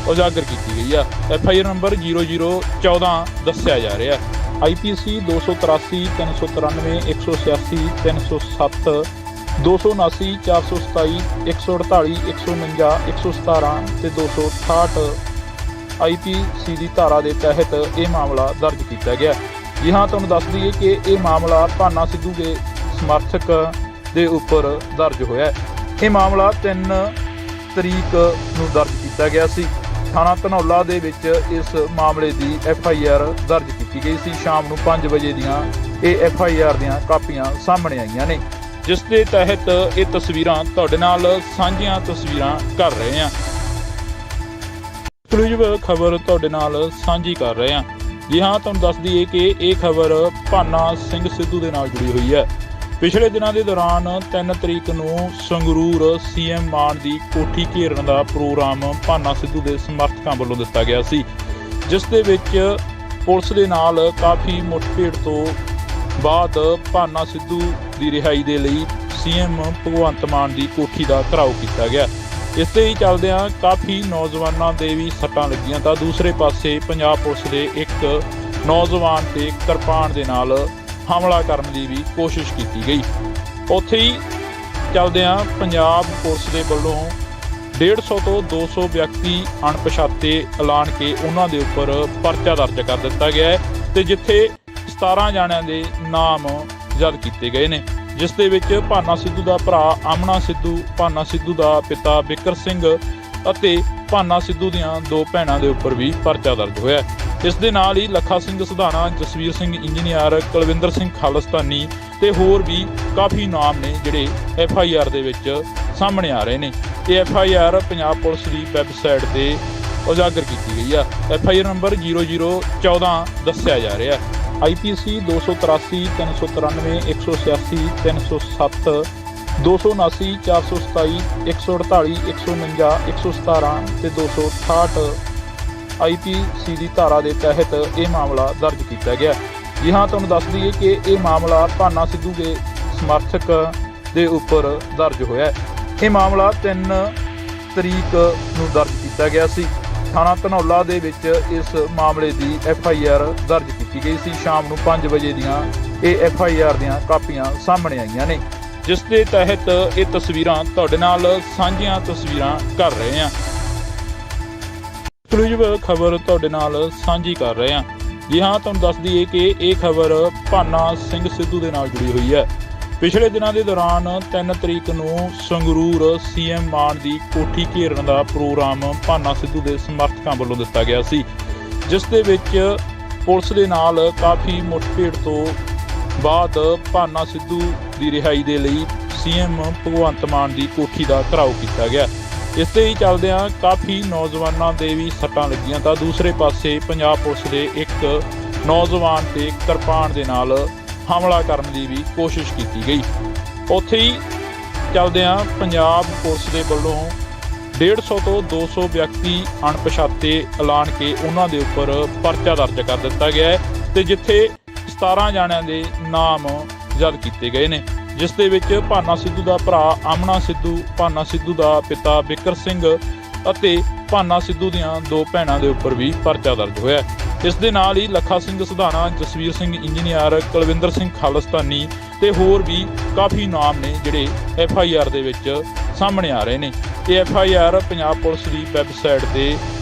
ਉਜਾਗਰ ਕੀਤੀ ਗਈ ਆ। FIR ਨੰਬਰ 0014 ਦੱਸਿਆ ਜਾ ਰਿਹਾ। IPC 283 393 186 307 279 427 148 149 117 ਤੇ 268 IPC ਦੀ ਧਾਰਾ ਦੇ ਤਹਿਤ ਇਹ ਮਾਮਲਾ ਦਰਜ ਕੀਤਾ ਗਿਆ। ਜੀ ਹਾਂ, ਤੁਹਾਨੂੰ ਦੱਸ ਦਈਏ ਕਿ ਇਹ ਮਾਮਲਾ ਭਾਨਾ ਸਿੱਧੂ ਦੇ ਸਮਰਥਕ ਦੇ ਉੱਪਰ ਦਰਜ ਹੋਇਆ। ਇਹ ਮਾਮਲਾ 3 ਤਰੀਕ ਨੂੰ ਦਰਜ ਕੀਤਾ ਗਿਆ ਸੀ। ਥਾਣਾ ਧਨੌਲਾ ਦੇ ਵਿੱਚ ਇਸ ਮਾਮਲੇ ਦੀ FIR ਦਰਜ ਕੀਤੀ ਗਈ ਸੀ। ਸ਼ਾਮ ਨੂੰ 5 ਵਜੇ ਦੀਆਂ ਇਹ FIR ਦੀਆਂ ਕਾਪੀਆਂ ਸਾਹਮਣੇ ਆਈਆਂ ਨੇ, ਜਿਸ ਦੇ ਤਹਿਤ ਇਹ ਤਸਵੀਰਾਂ ਤੁਹਾਡੇ ਨਾਲ ਸਾਂਝੀਆਂ ਤਸਵੀਰਾਂ ਕਰ ਰਹੇ ਹਾਂ। ਐਕਸਕਲੂਸਿਵ ਖਬਰ ਤੁਹਾਡੇ ਨਾਲ ਸਾਂਝੀ ਕਰ ਰਹੇ ਹਾਂ। ਜੀ ਹਾਂ, ਤੁਹਾਨੂੰ ਦੱਸ ਦਈਏ ਕਿ ਇਹ ਖਬਰ ਭਾਨਾ ਸਿੰਘ ਸਿੱਧੂ ਦੇ ਨਾਲ ਜੁੜੀ ਹੋਈ ਹੈ। ਪਿਛਲੇ ਦਿਨਾਂ ਦੇ ਦੌਰਾਨ 3 ਤਰੀਕ ਨੂੰ ਸੰਗਰੂਰ CM ਮਾਨ ਦੀ ਕੋਠੀ ਘੇਰਨ ਦਾ ਪ੍ਰੋਗਰਾਮ ਭਾਨਾ ਸਿੱਧੂ ਦੇ ਸਮਰਥਕਾਂ ਵੱਲੋਂ ਦਿੱਤਾ ਗਿਆ ਸੀ, ਜਿਸ ਦੇ ਵਿੱਚ ਪੁਲਿਸ ਦੇ ਨਾਲ ਕਾਫੀ ਮੁੱਠਭੇੜ ਤੋਂ ਬਾਅਦ ਭਾਨਾ ਸਿੱਧੂ ਦੀ ਰਿਹਾਈ ਦੇ ਲਈ CM ਭਗਵੰਤ ਮਾਨ ਦੀ ਕੋਠੀ ਦਾ ਘਿਰਾਓ ਕੀਤਾ ਗਿਆ। ਇਸ ਦੇ ਹੀ ਚੱਲਦਿਆਂ ਕਾਫੀ ਨੌਜਵਾਨਾਂ ਦੇ ਵੀ ਸੱਟਾਂ ਲੱਗੀਆਂ ਤਾਂ ਦੂਸਰੇ ਪਾਸੇ ਪੰਜਾਬ ਪੁਲਿਸ ਦੇ ਇੱਕ ਨੌਜਵਾਨ ਤੇ ਕਿਰਪਾਨ ਦੇ ਨਾਲ ਹਮਲਾ ਕਰਨ ਦੀ ਵੀ ਕੋਸ਼ਿਸ਼ ਕੀਤੀ ਗਈ। ਉੱਥੇ ਹੀ ਚੱਲਦਿਆਂ ਪੰਜਾਬ ਪੁਲਿਸ ਦੇ ਵੱਲੋਂ 150 ਤੋਂ 200 ਵਿਅਕਤੀ ਅਣਪਛਾਤੇ ਐਲਾਨ ਕੇ ਉਹਨਾਂ ਦੇ ਉੱਪਰ ਪਰਚਾ ਦਰਜ ਕਰ ਦਿੱਤਾ ਗਿਆ ਹੈ ਤੇ ਜਿੱਥੇ 17 ਜਾਣਿਆਂ ਦੇ ਨਾਮ ਜ਼ਬਤ ਕੀਤੇ ਗਏ ਨੇ, ਜਿਸ ਦੇ ਵਿੱਚ ਭਾਨਾ ਸਿੱਧੂ ਦਾ ਭਰਾ ਆਮਨਾ ਸਿੱਧੂ, ਭਾਨਾ ਸਿੱਧੂ ਦਾ ਪਿਤਾ ਬਿਕਰ ਸਿੰਘ ਅਤੇ ਭਾਨਾ ਸਿੱਧੂ ਦੀਆਂ ਦੋ ਭੈਣਾਂ ਦੇ ਉੱਪਰ ਵੀ ਪਰਚਾ ਦਰਜ ਹੋਇਆ। ਇਸ ਦੇ ਨਾਲ ਹੀ ਲੱਖਾ ਸਿੰਘ ਸਧਾਣਾ, ਜਸਵੀਰ ਸਿੰਘ ਇੰਜੀਨੀਅਰ, ਕੁਲਵਿੰਦਰ ਸਿੰਘ ਖਾਲਿਸਤਾਨੀ ਤੇ ਹੋਰ ਵੀ ਕਾਫੀ ਨਾਮ ਨੇ ਜਿਹੜੇ FIR ਦੇ ਵਿੱਚ ਸਾਹਮਣੇ ਆ ਰਹੇ ਨੇ। ਇਹ FIR ਪੰਜਾਬ ਪੁਲਿਸ ਦੀ ਵੈਬਸਾਈਟ ਤੇ ਉਜਾਗਰ ਕੀਤੀ ਗਈ ਆ। FIR ਨੰਬਰ 0014 ਦੱਸਿਆ ਜਾ ਰਿਹਾ। IPC 283 393 186 307 279 427 148 149 117 ਤੇ 268 IPC ਦੀ ਧਾਰਾ ਦੇ ਤਹਿਤ ਇਹ ਮਾਮਲਾ ਦਰਜ ਕੀਤਾ ਗਿਆ। ਜੀ ਹਾਂ, ਤੁਹਾਨੂੰ ਦੱਸ ਦਈਏ ਕਿ ਇਹ ਮਾਮਲਾ ਭਾਨਾ ਸਿੱਧੂ ਦੇ ਸਮਰਥਕ ਦੇ ਉੱਪਰ ਦਰਜ ਹੋਇਆ। ਇਹ ਮਾਮਲਾ 3 ਤਰੀਕ ਨੂੰ ਦਰਜ ਕੀਤਾ ਗਿਆ ਸੀ। ਥਾਣਾ ਧਨੌਲਾ ਦੇ ਵਿੱਚ ਇਸ ਮਾਮਲੇ ਦੀ FIR ਦਰਜ ਕੀਤੀ ਗਈ ਸੀ। ਸ਼ਾਮ ਨੂੰ 5 ਵਜੇ ਦੀਆਂ ਇਹ FIR ਦੀਆਂ ਕਾਪੀਆਂ ਸਾਹਮਣੇ ਆਈਆਂ ਨੇ, ਜਿਸ ਦੇ ਤਹਿਤ ਇਹ ਤਸਵੀਰਾਂ ਤੁਹਾਡੇ ਨਾਲ ਸਾਂਝੀਆਂ ਤਸਵੀਰਾਂ ਕਰ ਰਹੇ ਹਾਂ। ਐਕਸਕਲੂਸਿਵ ਖਬਰ ਤੁਹਾਡੇ ਨਾਲ ਸਾਂਝੀ ਕਰ ਰਹੇ ਹਾਂ। ਜੀ ਹਾਂ, ਤੁਹਾਨੂੰ ਦੱਸ ਦਈਏ ਕਿ ਇਹ ਖਬਰ ਭਾਨਾ ਸਿੰਘ ਸਿੱਧੂ ਦੇ ਨਾਲ ਜੁੜੀ ਹੋਈ ਹੈ। ਪਿਛਲੇ ਦਿਨਾਂ ਦੇ ਦੌਰਾਨ 3 ਤਰੀਕ ਨੂੰ ਸੰਗਰੂਰ CM ਮਾਨ ਦੀ ਕੋਠੀ ਘੇਰਨ ਦਾ ਪ੍ਰੋਗਰਾਮ ਭਾਨਾ ਸਿੱਧੂ ਦੇ ਸਮਰਥਕਾਂ ਵੱਲੋਂ ਦਿੱਤਾ ਗਿਆ ਸੀ, ਜਿਸ ਦੇ ਵਿੱਚ ਪੁਲਿਸ ਦੇ ਨਾਲ ਕਾਫੀ ਮੁੱਠਭੇੜ ਤੋਂ ਬਾਅਦ ਭਾਨਾ ਸਿੱਧੂ ਦੀ ਰਿਹਾਈ ਦੇ ਲਈ CM ਭਗਵੰਤ ਮਾਨ ਦੀ ਕੋਠੀ ਦਾ ਘਿਰਾਓ ਕੀਤਾ ਗਿਆ। ਇਸ ਦੇ ਹੀ ਚੱਲਦਿਆਂ ਕਾਫੀ ਨੌਜਵਾਨਾਂ ਦੇ ਵੀ ਸੱਟਾਂ ਲੱਗੀਆਂ ਤਾਂ ਦੂਸਰੇ ਪਾਸੇ ਪੰਜਾਬ ਪੁਲਿਸ ਦੇ ਇੱਕ ਨੌਜਵਾਨ ਤੇ ਕਿਰਪਾਨ ਦੇ ਨਾਲ ਹਮਲਾ ਕਰਨ ਦੀ ਵੀ ਕੋਸ਼ਿਸ਼ ਕੀਤੀ ਗਈ। ਉੱਥੇ ਹੀ ਚੱਲਦਿਆਂ ਪੰਜਾਬ ਪੁਲਿਸ ਦੇ ਵੱਲੋਂ 150 ਤੋਂ 200 ਵਿਅਕਤੀ ਅਣਪਛਾਤੇ ਐਲਾਨ ਕੇ ਉਹਨਾਂ ਦੇ ਉੱਪਰ ਪਰਚਾ ਦਰਜ ਕਰ ਦਿੱਤਾ ਗਿਆ ਹੈ ਤੇ ਜਿੱਥੇ 17 ਜਾਣਿਆਂ ਦੇ ਨਾਮ ਜ਼ਬਤ ਕੀਤੇ ਗਏ ਨੇ, ਜਿਸ ਦੇ ਵਿੱਚ ਭਾਨਾ ਸਿੱਧੂ ਦਾ ਭਰਾ ਆਮਨਾ ਸਿੱਧੂ, ਭਾਨਾ ਸਿੱਧੂ ਦਾ ਪਿਤਾ ਬਿਕਰ ਸਿੰਘ ਅਤੇ ਭਾਨਾ ਸਿੱਧੂ ਦੀਆਂ ਦੋ ਭੈਣਾਂ ਦੇ ਉੱਪਰ ਵੀ ਪਰਚਾ ਦਰਜ ਹੋਇਆ। ਇਸ ਦੇ ਨਾਲ ਹੀ ਲੱਖਾ ਸਿੰਘ ਸਧਾਣਾ, ਜਸਵੀਰ ਸਿੰਘ ਇੰਜੀਨੀਅਰ, ਕੁਲਵਿੰਦਰ ਸਿੰਘ ਖਾਲਿਸਤਾਨੀ ਤੇ ਹੋਰ ਵੀ ਕਾਫੀ ਨਾਮ ਨੇ ਜਿਹੜੇ FIR ਦੇ ਵਿੱਚ ਸਾਹਮਣੇ ਆ ਰਹੇ ਨੇ। ਇਹ FIR ਪੰਜਾਬ ਪੁਲਿਸ ਦੀ ਵੈਬਸਾਈਟ ਤੇ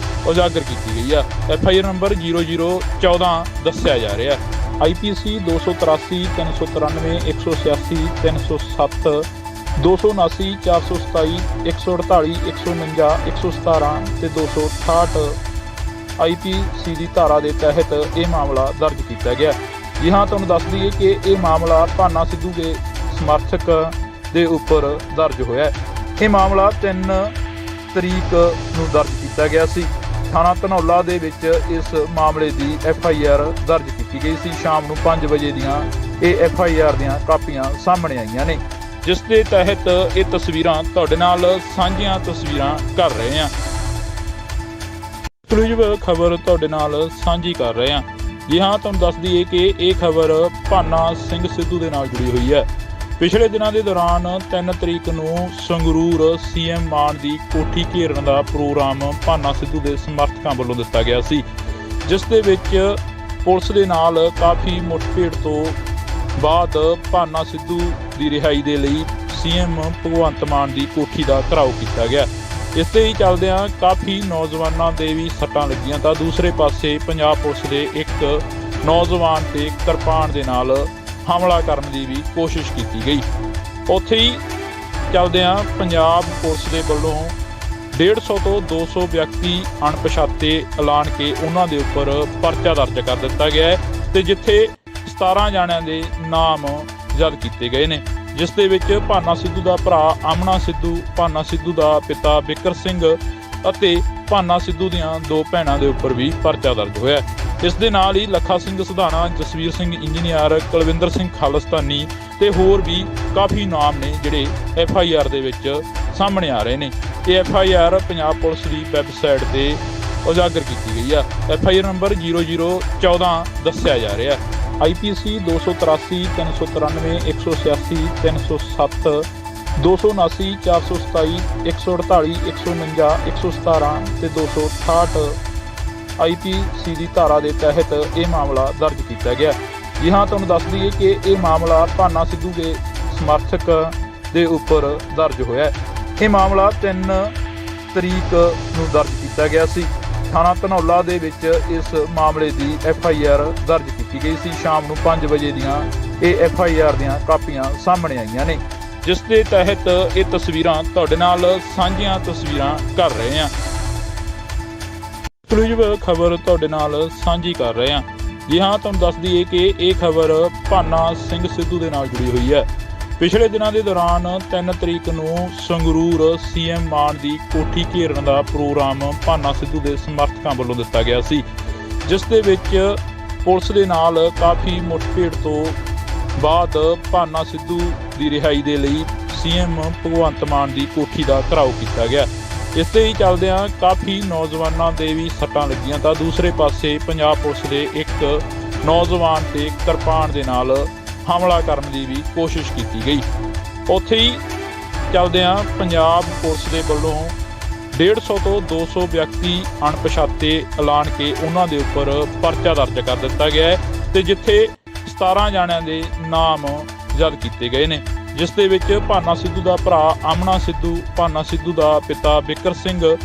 ਉਜਾਗਰ ਕੀਤੀ ਗਈ ਆ। FIR ਨੰਬਰ 0014 ਦੱਸਿਆ ਜਾ ਰਿਹਾ। IPC 283 393 186 307 279 427 148 149 117 ਤੇ 268 IPC ਦੀ ਧਾਰਾ ਦੇ ਤਹਿਤ ਇਹ ਮਾਮਲਾ ਦਰਜ ਕੀਤਾ ਗਿਆ। ਜੀ ਹਾਂ, ਤੁਹਾਨੂੰ ਦੱਸ ਦਈਏ ਕਿ ਇਹ ਮਾਮਲਾ ਭਾਨਾ ਸਿੱਧੂ ਦੇ ਸਮਰਥਕ ਦੇ ਉੱਪਰ ਦਰਜ ਹੋਇਆ। ਇਹ ਮਾਮਲਾ 3 ਤਰੀਕ ਨੂੰ ਦਰਜ ਕੀਤਾ ਗਿਆ ਸੀ। ਥਾਣਾ ਧਨੌਲਾ ਦੇ ਵਿੱਚ ਇਸ ਮਾਮਲੇ ਦੀ FIR ਦਰਜ ਕੀਤੀ ਗਈ ਸੀ। ਸ਼ਾਮ ਨੂੰ 5 ਵਜੇ ਦੀਆਂ ਇਹ FIR ਦੀਆਂ ਕਾਪੀਆਂ ਸਾਹਮਣੇ ਆਈਆਂ ਨੇ, ਜਿਸ ਦੇ ਤਹਿਤ ਇਹ ਤਸਵੀਰਾਂ ਤੁਹਾਡੇ ਨਾਲ ਸਾਂਝੀਆਂ ਤਸਵੀਰਾਂ ਕਰ ਰਹੇ ਹਾਂ। ਐਕਸਕਲੂਸਿਵ ਖਬਰ ਤੁਹਾਡੇ ਨਾਲ ਸਾਂਝੀ ਕਰ ਰਹੇ ਹਾਂ। ਜੀ ਹਾਂ, ਤੁਹਾਨੂੰ ਦੱਸ ਦਈਏ ਕਿ ਇਹ ਖਬਰ ਭਾਨਾ ਸਿੰਘ ਸਿੱਧੂ ਦੇ ਨਾਲ ਜੁੜੀ ਹੋਈ ਹੈ। ਪਿਛਲੇ ਦਿਨਾਂ ਦੇ ਦੌਰਾਨ 3 ਤਰੀਕ ਨੂੰ ਸੰਗਰੂਰ CM ਮਾਨ ਦੀ ਕੋਠੀ ਘੇਰਨ ਦਾ ਪ੍ਰੋਗਰਾਮ ਭਾਨਾ ਸਿੱਧੂ ਦੇ ਸਮਰਥਕਾਂ ਵੱਲੋਂ ਦਿੱਤਾ ਗਿਆ ਸੀ, ਜਿਸ ਦੇ ਵਿੱਚ ਪੁਲਿਸ ਦੇ ਨਾਲ ਕਾਫੀ ਮੁੱਠਭੇੜ ਤੋਂ ਬਾਅਦ ਭਾਨਾ ਸਿੱਧੂ ਦੀ ਰਿਹਾਈ ਦੇ ਲਈ CM ਭਗਵੰਤ ਮਾਨ ਦੀ ਕੋਠੀ ਦਾ ਘਿਰਾਓ ਕੀਤਾ ਗਿਆ। ਇਸ ਦੇ ਹੀ ਚੱਲਦਿਆਂ ਕਾਫੀ ਨੌਜਵਾਨਾਂ ਦੇ ਵੀ ਸੱਟਾਂ ਲੱਗੀਆਂ ਤਾਂ ਦੂਸਰੇ ਪਾਸੇ ਪੰਜਾਬ ਪੁਲਿਸ ਦੇ ਇੱਕ ਨੌਜਵਾਨ ਤੇ ਕਿਰਪਾਨ ਦੇ ਨਾਲ ਹਮਲਾ ਕਰਨ ਦੀ ਵੀ ਕੋਸ਼ਿਸ਼ ਕੀਤੀ ਗਈ। ਉੱਥੇ ਹੀ ਚੱਲਦਿਆਂ ਪੰਜਾਬ ਪੁਲਿਸ ਦੇ ਵੱਲੋਂ 150 ਤੋਂ 200 ਵਿਅਕਤੀ ਅਣਪਛਾਤੇ ਐਲਾਨ ਕੇ ਉਹਨਾਂ ਦੇ ਉੱਪਰ ਪਰਚਾ ਦਰਜ ਕਰ ਦਿੱਤਾ ਗਿਆ ਹੈ ਤੇ ਜਿੱਥੇ 17 ਜਾਣਿਆਂ ਦੇ ਨਾਮ ਜ਼ਬਤ ਕੀਤੇ ਗਏ ਨੇ, ਜਿਸ ਦੇ ਵਿੱਚ ਭਾਨਾ ਸਿੱਧੂ ਦਾ ਭਰਾ ਆਮਣਾ ਸਿੱਧੂ, ਭਾਨਾ ਸਿੱਧੂ ਦਾ ਪਿਤਾ ਬਿਕਰ ਸਿੰਘ ਅਤੇ ਭਾਨਾ ਸਿੱਧੂ ਦੀਆਂ 2 ਭੈਣਾਂ ਦੇ ਉੱਪਰ ਵੀ ਪਰਚਾ ਦਰਜ ਹੋਇਆ। ਇਸ ਦੇ ਨਾਲ ਹੀ ਲੱਖਾ ਸਿੰਘ ਸਿਧਾਣਾ, ਜਸਵੀਰ ਸਿੰਘ ਇੰਜੀਨੀਅਰ, ਕੁਲਵਿੰਦਰ ਸਿੰਘ ਖਾਲਿਸਤਾਨੀ ਤੇ ਹੋਰ ਵੀ ਕਾਫੀ ਨਾਮ ਨੇ ਜਿਹੜੇ FIR ਦੇ ਵਿੱਚ ਸਾਹਮਣੇ ਆ ਰਹੇ ਨੇ। ਇਹ FIR ਪੰਜਾਬ ਪੁਲਿਸ ਦੀ ਵੈਬਸਾਈਟ ਤੇ ਉਜਾਗਰ ਕੀਤੀ ਗਈ ਆ। FIR ਨੰਬਰ 0014 ਦੱਸਿਆ ਜਾ ਰਿਹਾ। IPC 283 393 186 307 279 427 148 149 117 ਤੇ 268 IPC ਦੀ ਧਾਰਾ ਦੇ ਤਹਿਤ ਇਹ ਮਾਮਲਾ ਦਰਜ ਕੀਤਾ ਗਿਆ। ਜੀ ਹਾਂ, ਤੁਹਾਨੂੰ ਦੱਸ ਦਈਏ ਕਿ ਇਹ ਮਾਮਲਾ ਭਾਨਾ ਸਿੱਧੂ ਦੇ ਸਮਰਥਕ ਦੇ ਉੱਪਰ ਦਰਜ ਹੋਇਆ। ਇਹ ਮਾਮਲਾ 3 ਤਰੀਕ ਨੂੰ ਦਰਜ ਕੀਤਾ ਗਿਆ ਸੀ। ਥਾਣਾ ਧਨੌਲਾ ਦੇ ਵਿੱਚ ਇਸ ਮਾਮਲੇ ਦੀ FIR ਦਰਜ ਕੀਤੀ ਗਈ ਸੀ। ਸ਼ਾਮ ਨੂੰ 5 ਵਜੇ ਦੀਆਂ ਇਹ FIR ਦੀਆਂ ਕਾਪੀਆਂ ਸਾਹਮਣੇ ਆਈਆਂ ਨੇ, ਜਿਸ ਦੇ ਤਹਿਤ ਇਹ ਤਸਵੀਰਾਂ ਤੁਹਾਡੇ ਨਾਲ ਸਾਂਝੀਆਂ ਤਸਵੀਰਾਂ ਕਰ ਰਹੇ ਹਾਂ। ਐਕਸਕਲੂਸਿਵ ਖਬਰ ਤੁਹਾਡੇ ਨਾਲ ਸਾਂਝੀ ਕਰ ਰਹੇ ਹਾਂ। ਜੀ ਹਾਂ, ਤੁਹਾਨੂੰ ਦੱਸ ਦਈਏ ਕਿ ਇਹ ਖਬਰ ਭਾਨਾ ਸਿੰਘ ਸਿੱਧੂ ਦੇ ਨਾਲ ਜੁੜੀ ਹੋਈ ਹੈ। ਪਿਛਲੇ ਦਿਨਾਂ ਦੇ ਦੌਰਾਨ 3 ਤਰੀਕ ਨੂੰ ਸੰਗਰੂਰ CM ਮਾਨ ਦੀ ਕੋਠੀ ਘੇਰਨ ਦਾ ਪ੍ਰੋਗਰਾਮ ਭਾਨਾ ਸਿੱਧੂ ਦੇ ਸਮਰਥਕਾਂ ਵੱਲੋਂ ਦਿੱਤਾ ਗਿਆ ਸੀ, ਜਿਸ ਦੇ ਵਿੱਚ ਪੁਲਿਸ ਦੇ ਨਾਲ ਕਾਫੀ ਮੁੱਠਭੇੜ ਤੋਂ ਬਾਅਦ ਭਾਨਾ ਸਿੱਧੂ ਦੀ ਰਿਹਾਈ ਦੇ ਲਈ CM ਭਗਵੰਤ ਮਾਨ ਦੀ ਕੋਠੀ ਦਾ ਘਿਰਾਓ ਕੀਤਾ ਗਿਆ। ਇਸ ਦੇ ਹੀ ਚੱਲਦਿਆਂ ਕਾਫੀ ਨੌਜਵਾਨਾਂ ਦੇ ਵੀ ਸੱਟਾਂ ਲੱਗੀਆਂ ਤਾਂ ਦੂਸਰੇ ਪਾਸੇ ਪੰਜਾਬ ਪੁਲਿਸ ਦੇ ਇੱਕ ਨੌਜਵਾਨ ਤੇ ਕਿਰਪਾਨ ਦੇ ਨਾਲ ਹਮਲਾ ਕਰਨ ਦੀ ਵੀ ਕੋਸ਼ਿਸ਼ ਕੀਤੀ ਗਈ। ਉੱਥੇ ਹੀ ਚੱਲਦਿਆਂ ਪੰਜਾਬ ਪੁਲਿਸ ਦੇ ਵੱਲੋਂ 150 ਤੋਂ 200 ਵਿਅਕਤੀ ਅਣਪਛਾਤੇ ਐਲਾਨ ਕੇ ਉਹਨਾਂ ਦੇ ਉੱਪਰ ਪਰਚਾ ਦਰਜ ਕਰ ਦਿੱਤਾ ਗਿਆ ਹੈ ਤੇ ਜਿੱਥੇ 17 ਜਾਣਿਆਂ ਦੇ ਨਾਮ ਜ਼ਬਤ ਕੀਤੇ ਗਏ ਨੇ, ਜਿਸ ਦੇ ਵਿੱਚ ਭਾਨਾ ਸਿੱਧੂ ਦਾ ਭਰਾ ਆਮਣਾ ਸਿੱਧੂ, ਭਾਨਾ ਸਿੱਧੂ ਦਾ ਪਿਤਾ ਬਿਕਰ ਸਿੰਘ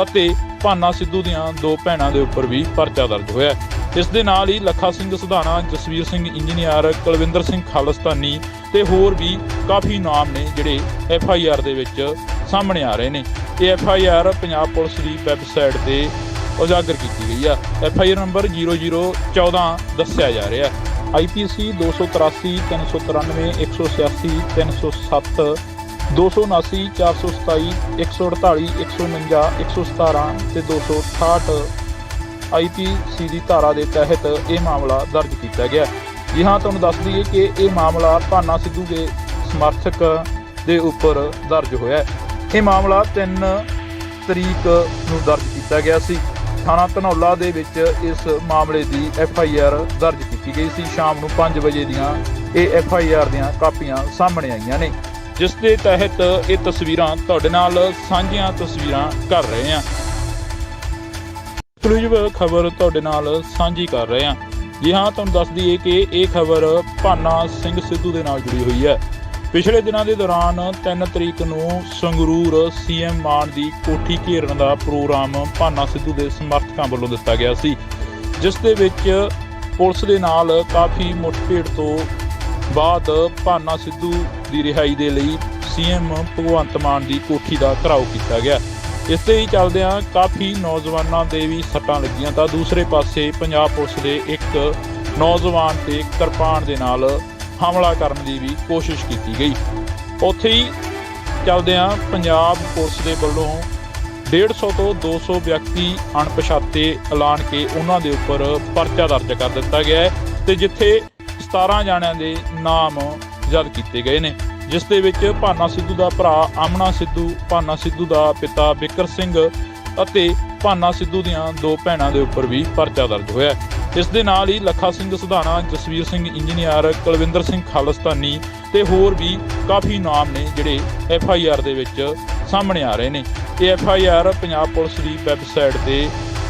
ਅਤੇ ਭਾਨਾ ਸਿੱਧੂ ਦੀਆਂ 2 ਭੈਣਾਂ ਦੇ ਉੱਪਰ ਵੀ ਪਰਚਾ ਦਰਜ ਹੋਇਆ। ਇਸ ਦੇ ਨਾਲ ਹੀ ਲੱਖਾ ਸਿੰਘ ਸਿਧਾਣਾ, ਜਸਵੀਰ ਸਿੰਘ ਇੰਜੀਨੀਅਰ, ਕੁਲਵਿੰਦਰ ਸਿੰਘ ਖਾਲਿਸਤਾਨੀ ਤੇ ਹੋਰ ਵੀ ਕਾਫੀ ਨਾਮ ਨੇ ਜਿਹੜੇ FIR ਦੇ ਵਿੱਚ ਸਾਹਮਣੇ ਆ ਰਹੇ ਨੇ। ਇਹ FIR ਪੰਜਾਬ ਪੁਲਿਸ ਦੀ ਵੈਬਸਾਈਟ ਤੇ ਉਜਾਗਰ ਕੀਤੀ ਗਈ ਆ। FIR ਨੰਬਰ 0014 ਦੱਸਿਆ ਜਾ ਰਿਹਾ। IPC 283 393 186 307 279 427 148 149 117 ਤੇ 268 IPC ਦੀ ਧਾਰਾ ਦੇ ਤਹਿਤ ਇਹ ਮਾਮਲਾ ਦਰਜ ਕੀਤਾ ਗਿਆ। ਜੀ ਹਾਂ, ਤੁਹਾਨੂੰ ਦੱਸ ਦਈਏ ਕਿ ਇਹ ਮਾਮਲਾ ਭਾਨਾ ਸਿੱਧੂ ਦੇ ਸਮਰਥਕ ਦੇ ਉੱਪਰ ਦਰਜ ਹੋਇਆ। ਇਹ ਮਾਮਲਾ 3 ਤਰੀਕ ਨੂੰ ਦਰਜ ਕੀਤਾ ਗਿਆ ਸੀ। ਥਾਣਾ ਧਨੌਲਾ ਦੇ ਵਿੱਚ ਇਸ ਮਾਮਲੇ ਦੀ FIR ਦਰਜ ਕੀਤੀ ਗਈ ਸੀ। ਸ਼ਾਮ ਨੂੰ 5 ਵਜੇ ਦੀਆਂ ਇਹ FIR ਦੀਆਂ ਕਾਪੀਆਂ ਸਾਹਮਣੇ ਆਈਆਂ ਨੇ, ਜਿਸ ਦੇ ਤਹਿਤ ਇਹ ਤਸਵੀਰਾਂ ਤੁਹਾਡੇ ਨਾਲ ਸਾਂਝੀਆਂ ਤਸਵੀਰਾਂ ਕਰ ਰਹੇ ਹਾਂ। ਐਕਸਕਲੂਸਿਵ ਖਬਰ ਤੁਹਾਡੇ ਨਾਲ ਸਾਂਝੀ ਕਰ ਰਹੇ ਹਾਂ। ਜੀ ਹਾਂ, ਤੁਹਾਨੂੰ ਦੱਸ ਦਈਏ ਕਿ ਇਹ ਖਬਰ ਭਾਨਾ ਸਿੰਘ ਸਿੱਧੂ ਦੇ ਨਾਲ ਜੁੜੀ ਹੋਈ ਹੈ। ਪਿਛਲੇ ਦਿਨਾਂ ਦੇ ਦੌਰਾਨ 3 ਤਰੀਕ ਨੂੰ ਸੰਗਰੂਰ CM ਮਾਨ ਦੀ ਕੋਠੀ ਘੇਰਨ ਦਾ ਪ੍ਰੋਗਰਾਮ ਭਾਨਾ ਸਿੱਧੂ ਦੇ ਸਮਰਥਕਾਂ ਵੱਲੋਂ ਦਿੱਤਾ ਗਿਆ ਸੀ, ਜਿਸ ਦੇ ਵਿੱਚ ਪੁਲਿਸ ਦੇ ਨਾਲ ਕਾਫੀ ਮੁੱਠਭੇੜ ਤੋਂ ਬਾਅਦ ਭਾਨਾ ਸਿੱਧੂ ਦੀ ਰਿਹਾਈ ਦੇ ਲਈ CM ਭਗਵੰਤ ਮਾਨ ਦੀ ਕੋਠੀ ਦਾ ਘਿਰਾਓ ਕੀਤਾ ਗਿਆ। ਇਸ ਦੇ ਹੀ ਚੱਲਦਿਆਂ ਕਾਫੀ ਨੌਜਵਾਨਾਂ ਦੇ ਵੀ ਸੱਟਾਂ ਲੱਗੀਆਂ ਤਾਂ ਦੂਸਰੇ ਪਾਸੇ ਪੰਜਾਬ ਪੁਲਿਸ ਦੇ ਇੱਕ ਨੌਜਵਾਨ ਤੇ ਕਿਰਪਾਨ ਦੇ ਨਾਲ ਹਮਲਾ ਕਰਨ ਦੀ ਵੀ ਕੋਸ਼ਿਸ਼ ਕੀਤੀ ਗਈ। ਉੱਥੇ ਹੀ ਚੱਲਦਿਆਂ ਪੰਜਾਬ ਪੁਲਿਸ ਦੇ ਵੱਲੋਂ 150 ਤੋਂ 200 ਵਿਅਕਤੀ ਅਣਪਛਾਤੇ ਐਲਾਨ ਕੇ ਉਹਨਾਂ ਦੇ ਉੱਪਰ ਪਰਚਾ ਦਰਜ ਕਰ ਦਿੱਤਾ ਗਿਆ ਹੈ ਤੇ ਜਿੱਥੇ 17 ਜਾਣਿਆਂ ਦੇ ਨਾਮ ਜ਼ਬਤ ਕੀਤੇ ਗਏ ਨੇ, ਜਿਸ ਦੇ ਵਿੱਚ ਭਾਨਾ ਸਿੱਧੂ ਦਾ ਭਰਾ ਆਮਨਾ ਸਿੱਧੂ, ਭਾਨਾ ਸਿੱਧੂ ਦਾ ਪਿਤਾ ਬਿਕਰ ਸਿੰਘ ਅਤੇ ਭਾਨਾ ਸਿੱਧੂ ਦੀਆਂ 2 ਭੈਣਾਂ ਦੇ ਉੱਪਰ ਵੀ ਪਰਚਾ ਦਰਜ ਹੋਇਆ। ਇਸ ਦੇ ਨਾਲ ਹੀ ਲੱਖਾ ਸਿੰਘ ਸੁਧਾਣਾ, ਜਸਵੀਰ ਸਿੰਘ ਇੰਜੀਨੀਅਰ, ਕੁਲਵਿੰਦਰ ਸਿੰਘ ਖਾਲਿਸਤਾਨੀ ਤੇ ਹੋਰ ਵੀ ਕਾਫੀ ਨਾਮ ਨੇ ਜਿਹੜੇ FIR ਦੇ ਵਿੱਚ ਸਾਹਮਣੇ ਆ ਰਹੇ ਨੇ। ਇਹ FIR ਪੰਜਾਬ ਪੁਲਿਸ ਦੀ ਵੈਬਸਾਈਟ ਤੇ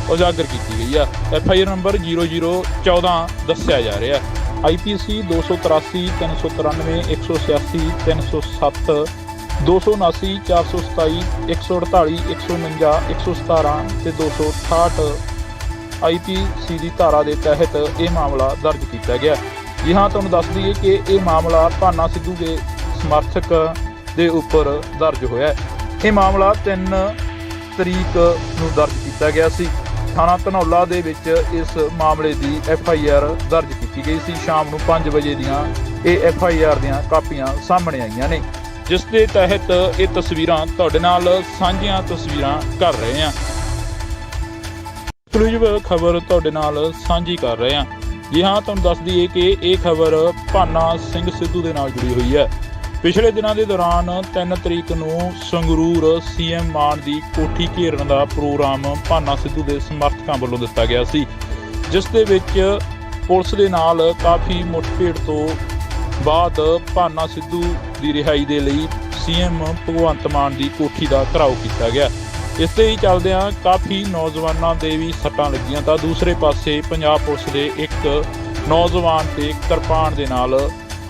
ਉਜਾਗਰ ਕੀਤੀ ਗਈ ਆ। FIR ਨੰਬਰ 0014 ਦੱਸਿਆ ਜਾ ਰਿਹਾ। IPC 283 393 186 307 279 427 148 149 117 ਤੇ 268 IPC ਦੀ ਧਾਰਾ ਦੇ ਤਹਿਤ ਇਹ ਮਾਮਲਾ ਦਰਜ ਕੀਤਾ ਗਿਆ। ਜੀ ਹਾਂ, ਤੁਹਾਨੂੰ ਦੱਸ ਦਈਏ ਕਿ ਇਹ ਮਾਮਲਾ ਭਾਨਾ ਸਿੱਧੂ ਦੇ ਸਮਰਥਕ ਦੇ ਉੱਪਰ ਦਰਜ ਹੋਇਆ। ਇਹ ਮਾਮਲਾ 3 ਤਰੀਕ ਨੂੰ ਦਰਜ ਕੀਤਾ ਗਿਆ ਸੀ। ਥਾਣਾ ਧਨੌਲਾ ਦੇ ਵਿੱਚ ਇਸ ਮਾਮਲੇ ਦੀ FIR ਦਰਜ ਕੀਤੀ ਗਈ ਸੀ। ਸ਼ਾਮ ਨੂੰ 5 ਵਜੇ ਦੀਆਂ ਇਹ FIR ਦੀਆਂ ਕਾਪੀਆਂ ਸਾਹਮਣੇ ਆਈਆਂ ਨੇ, ਜਿਸ ਦੇ ਤਹਿਤ ਇਹ ਤਸਵੀਰਾਂ ਤੁਹਾਡੇ ਨਾਲ ਸਾਂਝੀਆਂ ਤਸਵੀਰਾਂ ਕਰ ਰਹੇ ਹਾਂ। ਐਕਸਕਲੂਸਿਵ ਖਬਰ ਤੁਹਾਡੇ ਨਾਲ ਸਾਂਝੀ ਕਰ ਰਹੇ ਹਾਂ। ਜੀ ਹਾਂ, ਤੁਹਾਨੂੰ ਦੱਸ ਦਈਏ ਕਿ ਇਹ ਖਬਰ ਭਾਨਾ ਸਿੰਘ ਸਿੱਧੂ ਦੇ ਨਾਲ ਜੁੜੀ ਹੋਈ ਹੈ। ਪਿਛਲੇ ਦਿਨਾਂ ਦੇ ਦੌਰਾਨ 3 ਤਰੀਕ ਨੂੰ ਸੰਗਰੂਰ CM ਮਾਨ ਦੀ ਕੋਠੀ ਘੇਰਨ ਦਾ ਪ੍ਰੋਗਰਾਮ ਭਾਨਾ ਸਿੱਧੂ ਦੇ ਸਮਰਥਕਾਂ ਵੱਲੋਂ ਦਿੱਤਾ ਗਿਆ ਸੀ, ਜਿਸ ਦੇ ਵਿੱਚ ਪੁਲਿਸ ਦੇ ਨਾਲ ਕਾਫੀ ਮੁੱਠਭੇੜ ਤੋਂ ਬਾਅਦ ਭਾਨਾ ਸਿੱਧੂ ਦੀ ਰਿਹਾਈ ਦੇ ਲਈ CM ਭਗਵੰਤ ਮਾਨ ਦੀ ਕੋਠੀ ਦਾ ਘਿਰਾਓ ਕੀਤਾ ਗਿਆ। ਇਸ ਦੇ ਹੀ ਚੱਲਦਿਆਂ ਕਾਫੀ ਨੌਜਵਾਨਾਂ ਦੇ ਵੀ ਸੱਟਾਂ ਲੱਗੀਆਂ ਤਾਂ ਦੂਸਰੇ ਪਾਸੇ ਪੰਜਾਬ ਪੁਲਿਸ ਦੇ ਇੱਕ ਨੌਜਵਾਨ ਤੇ ਕਿਰਪਾਨ ਦੇ ਨਾਲ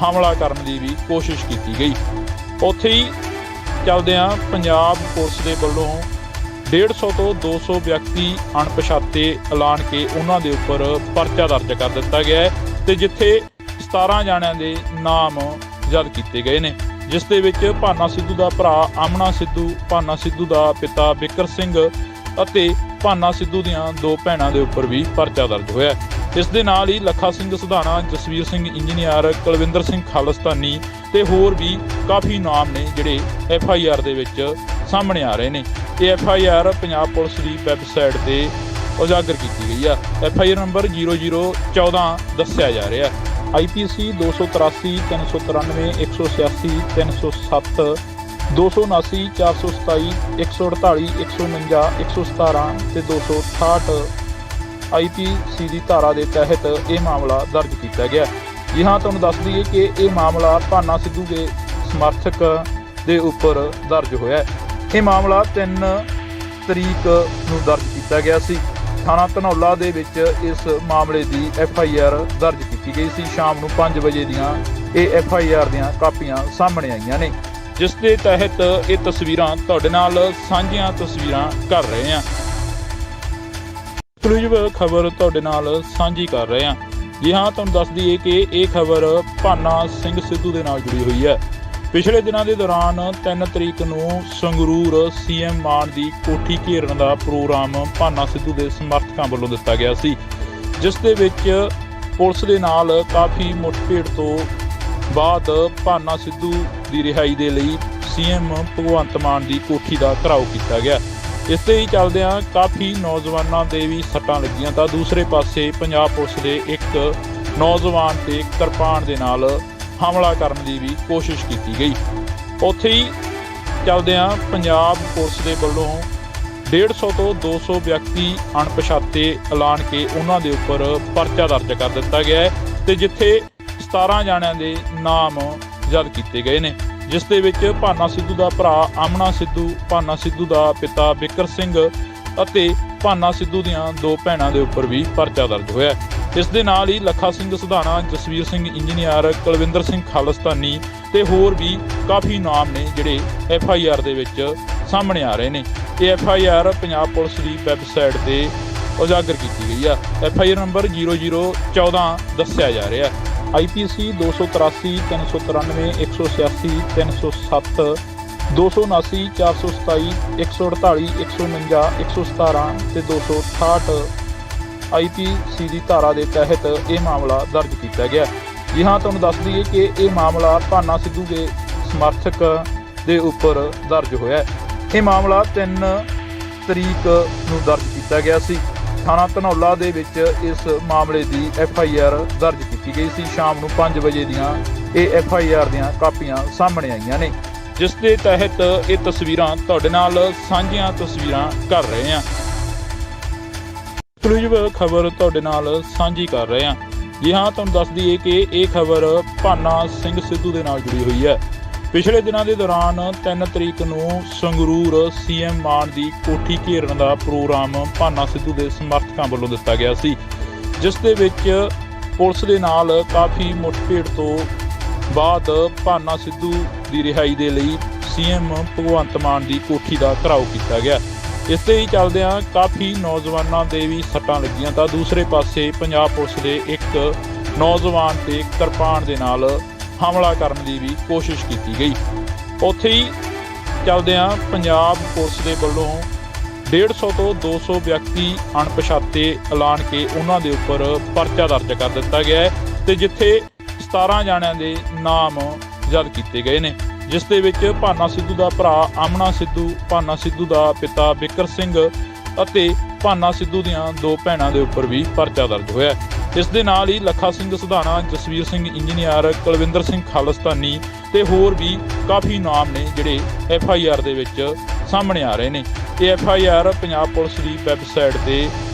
ਹਮਲਾ ਕਰਨ ਦੀ ਵੀ ਕੋਸ਼ਿਸ਼ ਕੀਤੀ ਗਈ। ਉੱਥੇ ਹੀ ਚੱਲਦਿਆਂ ਪੰਜਾਬ ਪੁਲਿਸ ਦੇ ਵੱਲੋਂ 150 ਤੋਂ 200 ਵਿਅਕਤੀ ਅਣਪਛਾਤੇ ਐਲਾਨ ਕੇ ਉਹਨਾਂ ਦੇ ਉੱਪਰ ਪਰਚਾ ਦਰਜ ਕਰ ਦਿੱਤਾ ਗਿਆ ਹੈ ਤੇ ਜਿੱਥੇ 17 ਜਾਣਿਆਂ ਦੇ ਨਾਮ ਜ਼ਬਤ ਕੀਤੇ ਗਏ ਨੇ, ਜਿਸ ਦੇ ਵਿੱਚ ਭਾਨਾ ਸਿੱਧੂ ਦਾ ਭਰਾ ਆਮਨਾ ਸਿੱਧੂ, ਭਾਨਾ ਸਿੱਧੂ ਦਾ ਪਿਤਾ ਬਿਕਰ ਸਿੰਘ ਅਤੇ ਭਾਨਾ ਸਿੱਧੂ ਦੀਆਂ 2 ਭੈਣਾਂ ਦੇ ਉੱਪਰ ਵੀ ਪਰਚਾ ਦਰਜ ਹੋਇਆ। ਇਸ ਦੇ ਨਾਲ ਹੀ ਲੱਖਾ ਸਿੰਘ ਸੁਧਾਣਾ, ਜਸਵੀਰ ਸਿੰਘ ਇੰਜੀਨੀਅਰ, ਕੁਲਵਿੰਦਰ ਸਿੰਘ ਖਾਲਿਸਤਾਨੀ ਤੇ ਹੋਰ ਵੀ ਕਾਫੀ ਨਾਮ ਨੇ ਜਿਹੜੇ FIR ਦੇ ਵਿੱਚ ਸਾਹਮਣੇ ਆ ਰਹੇ ਨੇ। ਇਹ FIR ਪੰਜਾਬ ਪੁਲਿਸ ਦੀ ਵੈਬਸਾਈਟ ਤੇ ਉਜਾਗਰ ਕੀਤੀ ਗਈ ਆ। FIR ਨੰਬਰ 0014 ਦੱਸਿਆ ਜਾ ਰਿਹਾ। IPC 283 393 186 307 279 427 148 149 117 ਤੇ 268 IPC ਦੀ ਧਾਰਾ ਦੇ ਤਹਿਤ ਇਹ ਮਾਮਲਾ ਦਰਜ ਕੀਤਾ ਗਿਆ। ਜੀ ਹਾਂ, ਤੁਹਾਨੂੰ ਦੱਸ ਦਈਏ ਕਿ ਇਹ ਮਾਮਲਾ ਭਾਨਾ ਸਿੱਧੂ ਦੇ ਸਮਰਥਕ ਦੇ ਉੱਪਰ ਦਰਜ ਹੋਇਆ। ਇਹ ਮਾਮਲਾ 3 ਤਰੀਕ ਨੂੰ ਦਰਜ ਕੀਤਾ ਗਿਆ ਸੀ। ਥਾਣਾ ਧਨੌਲਾ ਦੇ ਵਿੱਚ ਇਸ ਮਾਮਲੇ ਦੀ FIR ਦਰਜ ਕੀਤੀ ਗਈ ਸੀ। ਸ਼ਾਮ ਨੂੰ 5 ਵਜੇ ਦੀਆਂ ਇਹ FIR ਦੀਆਂ ਕਾਪੀਆਂ ਸਾਹਮਣੇ ਆਈਆਂ ਨੇ, ਜਿਸ ਦੇ ਤਹਿਤ ਇਹ ਤਸਵੀਰਾਂ ਤੁਹਾਡੇ ਨਾਲ ਸਾਂਝੀਆਂ ਤਸਵੀਰਾਂ ਕਰ ਰਹੇ ਹਾਂ। ਐਕਸਕਲੂਸਿਵ ਖਬਰ ਤੁਹਾਡੇ ਨਾਲ ਸਾਂਝੀ ਕਰ ਰਹੇ ਹਾਂ। ਜੀ ਹਾਂ, ਤੁਹਾਨੂੰ ਦੱਸ ਦਈਏ ਕਿ ਇਹ ਖਬਰ ਭਾਨਾ ਸਿੰਘ ਸਿੱਧੂ ਦੇ ਨਾਲ ਜੁੜੀ ਹੋਈ ਹੈ। ਪਿਛਲੇ ਦਿਨਾਂ ਦੇ ਦੌਰਾਨ 3 ਤਰੀਕ ਨੂੰ ਸੰਗਰੂਰ CM ਮਾਨ ਦੀ ਕੋਠੀ ਘੇਰਨ ਦਾ ਪ੍ਰੋਗਰਾਮ ਭਾਨਾ ਸਿੱਧੂ ਦੇ ਸਮਰਥਕਾਂ ਵੱਲੋਂ ਦਿੱਤਾ ਗਿਆ ਸੀ, ਜਿਸ ਦੇ ਵਿੱਚ ਪੁਲਿਸ ਦੇ ਨਾਲ ਕਾਫੀ ਮੁੱਠਭੇੜ ਤੋਂ ਬਾਅਦ ਭਾਨਾ ਸਿੱਧੂ ਦੀ ਰਿਹਾਈ ਦੇ ਲਈ CM ਭਗਵੰਤ ਮਾਨ ਦੀ ਕੋਠੀ ਦਾ ਘਿਰਾਓ ਕੀਤਾ ਗਿਆ। ਇਸ ਦੇ ਹੀ ਚੱਲਦਿਆਂ ਕਾਫੀ ਨੌਜਵਾਨਾਂ ਦੇ ਵੀ ਸੱਟਾਂ ਲੱਗੀਆਂ ਤਾਂ ਦੂਸਰੇ ਪਾਸੇ ਪੰਜਾਬ ਪੁਲਿਸ ਦੇ ਇੱਕ ਨੌਜਵਾਨ ਤੇ ਕਿਰਪਾਨ ਦੇ ਨਾਲ ਹਮਲਾ ਕਰਨ ਦੀ ਵੀ ਕੋਸ਼ਿਸ਼ ਕੀਤੀ ਗਈ। ਉੱਥੇ ਹੀ ਚੱਲਦਿਆਂ ਪੰਜਾਬ ਪੁਲਿਸ ਦੇ ਵੱਲੋਂ 150 ਤੋਂ 200 ਵਿਅਕਤੀ ਅਣਪਛਾਤੇ ਐਲਾਨ ਕੇ ਉਹਨਾਂ ਦੇ ਉੱਪਰ ਪਰਚਾ ਦਰਜ ਕਰ ਦਿੱਤਾ ਗਿਆ ਹੈ ਤੇ ਜਿੱਥੇ 17 ਜਾਣਿਆਂ ਦੇ ਨਾਮ ਜ਼ਬਤ ਕੀਤੇ ਗਏ ਨੇ, ਜਿਸ ਦੇ ਵਿੱਚ ਭਾਨਾ ਸਿੱਧੂ ਦਾ ਭਰਾ ਆਮਨਾ ਸਿੱਧੂ, ਭਾਨਾ ਸਿੱਧੂ ਦਾ ਪਿਤਾ ਬਿਕਰ ਸਿੰਘ ਅਤੇ ਭਾਨਾ ਸਿੱਧੂ ਦੀਆਂ 2 ਭੈਣਾਂ ਦੇ ਉੱਪਰ ਵੀ ਪਰਚਾ ਦਰਜ ਹੋਇਆ। ਇਸ ਦੇ ਨਾਲ ਹੀ ਲੱਖਾ ਸਿੰਘ ਸੁਧਾਣਾ, ਜਸਵੀਰ ਸਿੰਘ ਇੰਜੀਨੀਅਰ, ਕੁਲਵਿੰਦਰ ਸਿੰਘ ਖਾਲਿਸਤਾਨੀ ਤੇ ਹੋਰ ਵੀ ਕਾਫੀ ਨਾਮ ਨੇ ਜਿਹੜੇ FIR ਦੇ ਵਿੱਚ ਸਾਹਮਣੇ ਆ ਰਹੇ ਨੇ। ਇਹ FIR ਪੰਜਾਬ ਪੁਲਿਸ ਦੀ ਵੈਬਸਾਈਟ ਤੇ ਉਜਾਗਰ ਕੀਤੀ ਗਈ ਆ। FIR ਨੰਬਰ 0014 ਦੱਸਿਆ ਜਾ ਰਿਹਾ। IPC 283 393 186 307 279 427 148 149 117 ਤੇ 268 IPC ਦੀ ਧਾਰਾ ਦੇ ਤਹਿਤ ਇਹ ਮਾਮਲਾ ਦਰਜ ਕੀਤਾ ਗਿਆ। ਜੀ ਹਾਂ, ਤੁਹਾਨੂੰ ਦੱਸ ਦਈਏ ਕਿ ਇਹ ਮਾਮਲਾ ਭਾਨਾ ਸਿੱਧੂ ਦੇ ਸਮਰਥਕ ਦੇ ਉੱਪਰ ਦਰਜ ਹੋਇਆ। ਇਹ ਮਾਮਲਾ 3 ਤਰੀਕ ਨੂੰ ਦਰਜ ਕੀਤਾ ਗਿਆ ਸੀ। ਥਾਣਾ ਧਨੌਲਾ ਦੇ ਵਿੱਚ ਇਸ ਮਾਮਲੇ ਦੀ FIR ਦਰਜ ਕੀਤੀ ਗਈ ਸੀ। ਸ਼ਾਮ ਨੂੰ 5 ਵਜੇ ਦੀਆਂ ਇਹ FIR ਦੀਆਂ ਕਾਪੀਆਂ ਸਾਹਮਣੇ ਆਈਆਂ ਨੇ, ਜਿਸ ਦੇ ਤਹਿਤ ਇਹ ਤਸਵੀਰਾਂ ਤੁਹਾਡੇ ਨਾਲ ਸਾਂਝੀਆਂ ਤਸਵੀਰਾਂ ਕਰ ਰਹੇ ਹਾਂ। ਐਕਸਕਲੂਸਿਵ ਖਬਰ ਤੁਹਾਡੇ ਨਾਲ ਸਾਂਝੀ ਕਰ ਰਹੇ ਹਾਂ। ਜੀ ਹਾਂ, ਤੁਹਾਨੂੰ ਦੱਸ ਦਈਏ ਕਿ ਇਹ ਖਬਰ ਭਾਨਾ ਸਿੰਘ ਸਿੱਧੂ ਦੇ ਨਾਲ ਜੁੜੀ ਹੋਈ ਹੈ। ਪਿਛਲੇ ਦਿਨਾਂ ਦੇ ਦੌਰਾਨ 3 ਤਰੀਕ ਨੂੰ ਸੰਗਰੂਰ CM ਮਾਨ ਦੀ ਕੋਠੀ ਘੇਰਨ ਦਾ ਪ੍ਰੋਗਰਾਮ ਭਾਨਾ ਸਿੱਧੂ ਦੇ ਸਮਰਥਕਾਂ ਵੱਲੋਂ ਦਿੱਤਾ ਗਿਆ ਸੀ, ਜਿਸ ਦੇ ਵਿੱਚ ਪੁਲਿਸ ਦੇ ਨਾਲ ਕਾਫੀ ਮੁੱਠਭੇੜ ਤੋਂ ਬਾਅਦ ਭਾਨਾ ਸਿੱਧੂ ਦੀ ਰਿਹਾਈ ਦੇ ਲਈ CM ਭਗਵੰਤ ਮਾਨ ਦੀ ਕੋਠੀ ਦਾ ਘਿਰਾਓ ਕੀਤਾ ਗਿਆ। ਇਸ ਦੇ ਹੀ ਚੱਲਦਿਆਂ ਕਾਫੀ ਨੌਜਵਾਨਾਂ ਦੇ ਵੀ ਸੱਟਾਂ ਲੱਗੀਆਂ ਤਾਂ ਦੂਸਰੇ ਪਾਸੇ ਪੰਜਾਬ ਪੁਲਿਸ ਦੇ ਇੱਕ ਨੌਜਵਾਨ ਤੇ ਕਿਰਪਾਨ ਦੇ ਨਾਲ ਹਮਲਾ ਕਰਨ ਦੀ ਵੀ ਕੋਸ਼ਿਸ਼ ਕੀਤੀ ਗਈ। ਉੱਥੇ ਹੀ ਚੱਲਦਿਆਂ ਪੰਜਾਬ ਪੁਲਿਸ ਦੇ ਵੱਲੋਂ 150 ਤੋਂ 200 ਵਿਅਕਤੀ ਅਣਪਛਾਤੇ ਐਲਾਨ ਕੇ ਉਹਨਾਂ ਦੇ ਉੱਪਰ ਪਰਚਾ ਦਰਜ ਕਰ ਦਿੱਤਾ ਗਿਆ ਹੈ ਤੇ ਜਿੱਥੇ 17 ਜਾਣਿਆਂ ਦੇ ਨਾਮ ਜ਼ਬਤ ਕੀਤੇ ਗਏ ਨੇ, ਜਿਸ ਦੇ ਵਿੱਚ ਭਾਨਾ ਸਿੱਧੂ ਦਾ ਭਰਾ ਆਮਣਾ ਸਿੱਧੂ, ਭਾਨਾ ਸਿੱਧੂ ਦਾ ਪਿਤਾ ਬਿਕਰ ਸਿੰਘ ਅਤੇ ਭਾਨਾ ਸਿੱਧੂ ਦੀਆਂ 2 ਭੈਣਾਂ ਦੇ ਉੱਪਰ ਵੀ ਪਰਚਾ ਦਰਜ ਹੋਇਆ। ਇਸ ਦੇ ਨਾਲ ਹੀ ਲੱਖਾ ਸਿੰਘ ਸਧਾਣਾ, ਜਸਵੀਰ ਸਿੰਘ ਇੰਜੀਨੀਅਰ, ਕੁਲਵਿੰਦਰ ਸਿੰਘ ਖਾਲਿਸਤਾਨੀ ਤੇ ਹੋਰ ਵੀ ਕਾਫੀ ਨਾਮ ਨੇ ਜਿਹੜੇ FIR ਦੇ ਵਿੱਚ ਸਾਹਮਣੇ ਆ ਰਹੇ ਨੇ। ਇਹ FIR ਪੰਜਾਬ ਪੁਲਿਸ ਦੀ ਵੈਬਸਾਈਟ ਤੇ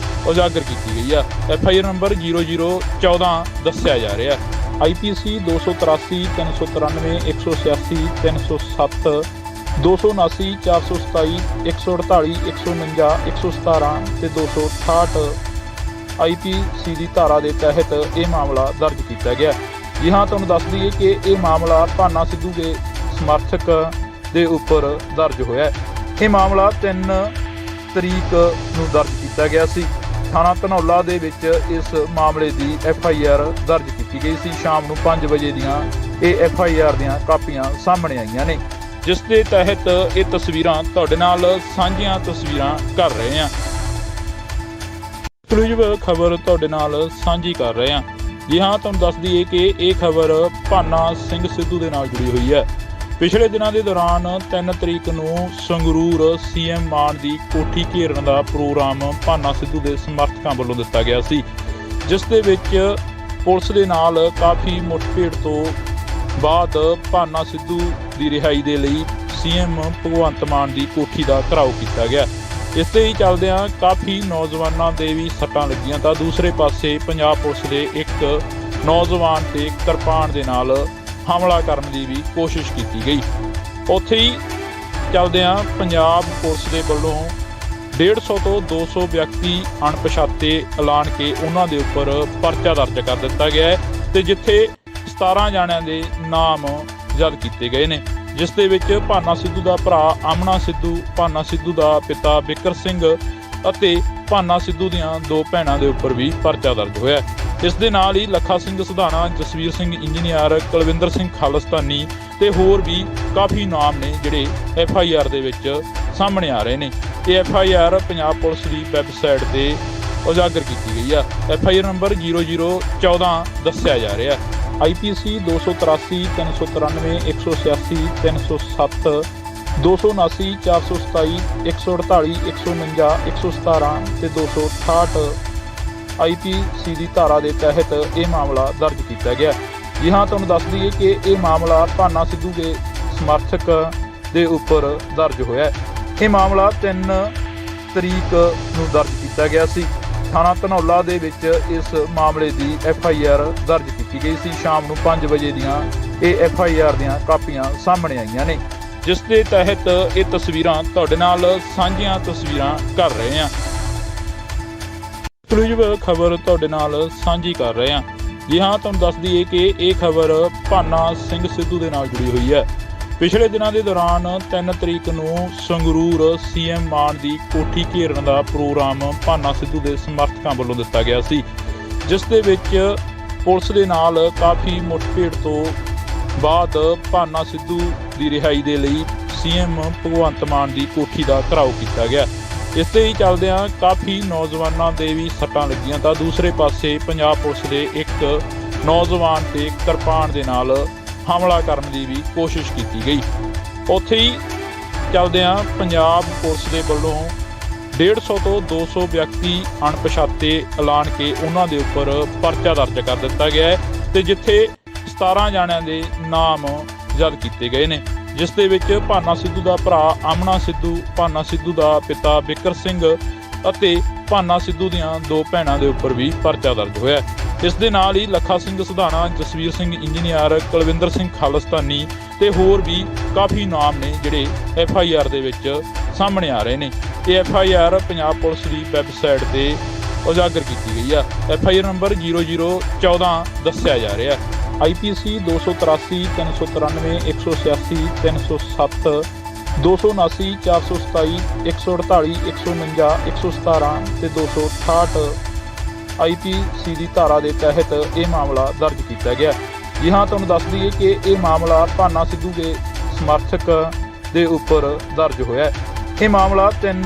ਉਜਾਗਰ ਕੀਤੀ ਗਈ ਆ। FIR ਨੰਬਰ 0014 ਦੱਸਿਆ ਜਾ ਰਿਹਾ। IPC 283 393 186 307 279 427 148 149 117 ਤੇ 268 IPC ਦੀ ਧਾਰਾ ਦੇ ਤਹਿਤ ਇਹ ਮਾਮਲਾ ਦਰਜ ਕੀਤਾ ਗਿਆ। ਜੀ ਹਾਂ, ਤੁਹਾਨੂੰ ਦੱਸ ਦਈਏ ਕਿ ਇਹ ਮਾਮਲਾ ਭਾਨਾ ਸਿੱਧੂ ਦੇ ਸਮਰਥਕ ਦੇ ਉੱਪਰ ਦਰਜ ਹੋਇਆ। ਇਹ ਮਾਮਲਾ 3 ਤਰੀਕ ਨੂੰ ਦਰਜ ਕੀਤਾ ਗਿਆ ਸੀ। ਥਾਣਾ ਧਨੌਲਾ ਦੇ ਵਿੱਚ ਇਸ ਮਾਮਲੇ ਦੀ FIR ਦਰਜ ਕੀਤੀ ਗਈ ਸੀ। ਸ਼ਾਮ ਨੂੰ 5 ਵਜੇ ਦੀਆਂ ਇਹ FIR ਦੀਆਂ ਕਾਪੀਆਂ ਸਾਹਮਣੇ ਆਈਆਂ ਨੇ, ਜਿਸ ਦੇ ਤਹਿਤ ਇਹ ਤਸਵੀਰਾਂ ਤੁਹਾਡੇ ਨਾਲ ਸਾਂਝੀਆਂ ਤਸਵੀਰਾਂ ਕਰ ਰਹੇ ਹਾਂ। ਐਕਸਕਲੂਸਿਵ ਖਬਰ ਤੁਹਾਡੇ ਨਾਲ ਸਾਂਝੀ ਕਰ ਰਹੇ ਹਾਂ। ਜੀ ਹਾਂ, ਤੁਹਾਨੂੰ ਦੱਸ ਦਈਏ ਕਿ ਇਹ ਖਬਰ ਭਾਨਾ ਸਿੰਘ ਸਿੱਧੂ ਦੇ ਨਾਲ ਜੁੜੀ ਹੋਈ ਹੈ। ਪਿਛਲੇ ਦਿਨਾਂ ਦੇ ਦੌਰਾਨ 3 ਤਰੀਕ ਨੂੰ ਸੰਗਰੂਰ CM ਮਾਨ ਦੀ ਕੋਠੀ ਘੇਰਨ ਦਾ ਪ੍ਰੋਗਰਾਮ ਭਾਨਾ ਸਿੱਧੂ ਦੇ ਸਮਰਥਕਾਂ ਵੱਲੋਂ ਦਿੱਤਾ ਗਿਆ ਸੀ, ਜਿਸ ਦੇ ਵਿੱਚ ਪੁਲਿਸ ਦੇ ਨਾਲ ਕਾਫੀ ਮੁੱਠਭੇੜ ਤੋਂ ਬਾਅਦ ਭਾਨਾ ਸਿੱਧੂ ਦੀ ਰਿਹਾਈ ਦੇ ਲਈ CM ਭਗਵੰਤ ਮਾਨ ਦੀ ਕੋਠੀ ਦਾ ਘਿਰਾਓ ਕੀਤਾ ਗਿਆ। ਇਸ ਦੇ ਹੀ ਚੱਲਦਿਆਂ ਕਾਫੀ ਨੌਜਵਾਨਾਂ ਦੇ ਵੀ ਸੱਟਾਂ ਲੱਗੀਆਂ ਤਾਂ ਦੂਸਰੇ ਪਾਸੇ ਪੰਜਾਬ ਪੁਲਿਸ ਦੇ ਇੱਕ ਨੌਜਵਾਨ ਤੇ ਕਿਰਪਾਨ ਦੇ ਨਾਲ ਹਮਲਾ ਕਰਨ ਦੀ ਵੀ ਕੋਸ਼ਿਸ਼ ਕੀਤੀ ਗਈ। ਉੱਥੇ ਹੀ ਚੱਲਦਿਆਂ ਪੰਜਾਬ ਪੁਲਿਸ ਦੇ ਵੱਲੋਂ 150 ਤੋਂ 200 ਵਿਅਕਤੀ ਅਣਪਛਾਤੇ ਐਲਾਨ ਕੇ ਉਹਨਾਂ ਦੇ ਉੱਪਰ ਪਰਚਾ ਦਰਜ ਕਰ ਦਿੱਤਾ ਗਿਆ ਹੈ ਤੇ ਜਿੱਥੇ 17 ਜਾਣਿਆਂ ਦੇ ਨਾਮ ਜ਼ਬਤ ਕੀਤੇ ਗਏ ਨੇ, ਜਿਸ ਦੇ ਵਿੱਚ ਭਾਨਾ ਸਿੱਧੂ ਦਾ ਭਰਾ ਆਮਣਾ ਸਿੱਧੂ, ਭਾਨਾ ਸਿੱਧੂ ਦਾ ਪਿਤਾ ਬਿਕਰ ਸਿੰਘ ਅਤੇ ਭਾਨਾ ਸਿੱਧੂ ਦੀਆਂ 2 ਭੈਣਾਂ ਦੇ ਉੱਪਰ ਵੀ ਪਰਚਾ ਦਰਜ ਹੋਇਆ। ਇਸ ਦੇ ਨਾਲ ਹੀ ਲੱਖਾ ਸਿੰਘ ਸਧਾਣਾ, ਜਸਵੀਰ ਸਿੰਘ ਇੰਜੀਨੀਅਰ, ਕੁਲਵਿੰਦਰ ਸਿੰਘ ਖਾਲਿਸਤਾਨੀ ਤੇ ਹੋਰ ਵੀ ਕਾਫੀ ਨਾਮ ਨੇ ਜਿਹੜੇ FIR ਦੇ ਵਿੱਚ ਸਾਹਮਣੇ ਆ ਰਹੇ ਨੇ। ਇਹ FIR ਪੰਜਾਬ ਪੁਲਿਸ ਦੀ ਵੈਬਸਾਈਟ ਤੇ ਉਜਾਗਰ ਕੀਤੀ ਗਈ ਆ। FIR ਨੰਬਰ 0014 ਦੱਸਿਆ ਜਾ ਰਿਹਾ। IPC 283 393 186 307 279 427 148 149 117 ਤੇ 268 IPC ਦੀ ਧਾਰਾ ਦੇ ਤਹਿਤ ਇਹ ਮਾਮਲਾ ਦਰਜ ਕੀਤਾ ਗਿਆ। ਜੀ ਹਾਂ, ਤੁਹਾਨੂੰ ਦੱਸ ਦਈਏ ਕਿ ਇਹ ਮਾਮਲਾ ਭਾਨਾ ਸਿੱਧੂ ਦੇ ਸਮਰਥਕ ਦੇ ਉੱਪਰ ਦਰਜ ਹੋਇਆ। ਇਹ ਮਾਮਲਾ 3 ਤਰੀਕ ਨੂੰ ਦਰਜ ਕੀਤਾ ਗਿਆ ਸੀ। ਥਾਣਾ ਧਨੌਲਾ ਦੇ ਵਿੱਚ ਇਸ ਮਾਮਲੇ ਦੀ FIR ਦਰਜ ਕੀਤੀ ਗਈ ਸੀ। ਸ਼ਾਮ ਨੂੰ 5 ਵਜੇ ਦੀਆਂ ਇਹ FIR ਦੀਆਂ ਕਾਪੀਆਂ ਸਾਹਮਣੇ ਆਈਆਂ ਨੇ, ਜਿਸ ਦੇ ਤਹਿਤ ਇਹ ਤਸਵੀਰਾਂ ਤੁਹਾਡੇ ਨਾਲ ਸਾਂਝੀਆਂ ਤਸਵੀਰਾਂ ਕਰ ਰਹੇ ਹਾਂ। ਐਕਸਕਲੂਸਿਵ ਖਬਰ ਤੁਹਾਡੇ ਨਾਲ ਸਾਂਝੀ ਕਰ ਰਹੇ ਹਾਂ। ਜੀ ਹਾਂ, ਤੁਹਾਨੂੰ ਦੱਸ ਦਈਏ ਕਿ ਇਹ ਖਬਰ ਭਾਨਾ ਸਿੰਘ ਸਿੱਧੂ ਦੇ ਨਾਲ ਜੁੜੀ ਹੋਈ ਹੈ। ਪਿਛਲੇ ਦਿਨਾਂ ਦੇ ਦੌਰਾਨ 3 ਤਰੀਕ ਨੂੰ ਸੰਗਰੂਰ CM ਮਾਨ ਦੀ ਕੋਠੀ ਘੇਰਨ ਦਾ ਪ੍ਰੋਗਰਾਮ ਭਾਨਾ ਸਿੱਧੂ ਦੇ ਸਮਰਥਕਾਂ ਵੱਲੋਂ ਦਿੱਤਾ ਗਿਆ ਸੀ, ਜਿਸ ਦੇ ਵਿੱਚ ਪੁਲਿਸ ਦੇ ਨਾਲ ਕਾਫੀ ਮੁੱਠਭੇੜ ਤੋਂ ਬਾਅਦ ਭਾਨਾ ਸਿੱਧੂ ਦੀ ਰਿਹਾਈ ਦੇ ਲਈ CM ਭਗਵੰਤ ਮਾਨ ਦੀ ਕੋਠੀ ਦਾ ਘਿਰਾਓ ਕੀਤਾ ਗਿਆ। ਇਸ ਦੇ ਹੀ ਚੱਲਦਿਆਂ ਕਾਫੀ ਨੌਜਵਾਨਾਂ ਦੇ ਵੀ ਸੱਟਾਂ ਲੱਗੀਆਂ ਤਾਂ ਦੂਸਰੇ ਪਾਸੇ ਪੰਜਾਬ ਪੁਲਿਸ ਦੇ ਇੱਕ ਨੌਜਵਾਨ ਤੇ ਕਿਰਪਾਨ ਦੇ ਨਾਲ ਹਮਲਾ ਕਰਨ ਦੀ ਵੀ ਕੋਸ਼ਿਸ਼ ਕੀਤੀ ਗਈ। ਉੱਥੇ ਹੀ ਚੱਲਦਿਆਂ ਪੰਜਾਬ ਪੁਲਿਸ ਦੇ ਵੱਲੋਂ 150 ਤੋਂ 200 ਵਿਅਕਤੀ ਅਣਪਛਾਤੇ ਐਲਾਨ ਕੇ ਉਹਨਾਂ ਦੇ ਉੱਪਰ ਪਰਚਾ ਦਰਜ ਕਰ ਦਿੱਤਾ ਗਿਆ ਹੈ ਤੇ ਜਿੱਥੇ 17 ਜਾਣਿਆਂ ਦੇ ਨਾਮ ਜ਼ਬਤ ਕੀਤੇ ਗਏ ਨੇ, ਜਿਸ ਦੇ ਵਿੱਚ ਭਾਨਾ ਸਿੱਧੂ ਦਾ ਭਰਾ ਆਮਣਾ ਸਿੱਧੂ, ਭਾਨਾ ਸਿੱਧੂ ਦਾ ਪਿਤਾ ਬਿਕਰ ਸਿੰਘ ਅਤੇ ਭਾਨਾ ਸਿੱਧੂ ਦੀਆਂ 2 ਭੈਣਾਂ ਦੇ ਉੱਪਰ ਵੀ ਪਰਚਾ ਦਰਜ ਹੋਇਆ। ਇਸ ਦੇ ਨਾਲ ਹੀ ਲੱਖਾ ਸਿੰਘ ਸਿਧਾਣਾ, ਜਸਵੀਰ ਸਿੰਘ ਇੰਜੀਨੀਅਰ, ਕੁਲਵਿੰਦਰ ਸਿੰਘ ਖਾਲਿਸਤਾਨੀ ਤੇ ਹੋਰ ਵੀ ਕਾਫੀ ਨਾਮ ਨੇ ਜਿਹੜੇ FIR ਦੇ ਵਿੱਚ ਸਾਹਮਣੇ ਆ ਰਹੇ ਨੇ। ਇਹ FIR ਪੰਜਾਬ ਪੁਲਿਸ ਦੀ ਵੈਬਸਾਈਟ ਤੇ ਉਜਾਗਰ ਕੀਤੀ ਗਈ ਆ। FIR ਨੰਬਰ 0014 ਦੱਸਿਆ ਜਾ ਰਿਹਾ। IPC 283 393 186 307 279 427 148 149 117 ਤੇ 268 IPC ਦੀ ਧਾਰਾ ਦੇ ਤਹਿਤ ਇਹ ਮਾਮਲਾ ਦਰਜ ਕੀਤਾ ਗਿਆ। ਜੀ ਹਾਂ, ਤੁਹਾਨੂੰ ਦੱਸ ਦਈਏ ਕਿ ਇਹ ਮਾਮਲਾ ਭਾਨਾ ਸਿੱਧੂ ਦੇ ਸਮਰਥਕ ਦੇ ਉੱਪਰ ਦਰਜ ਹੋਇਆ। ਇਹ ਮਾਮਲਾ 3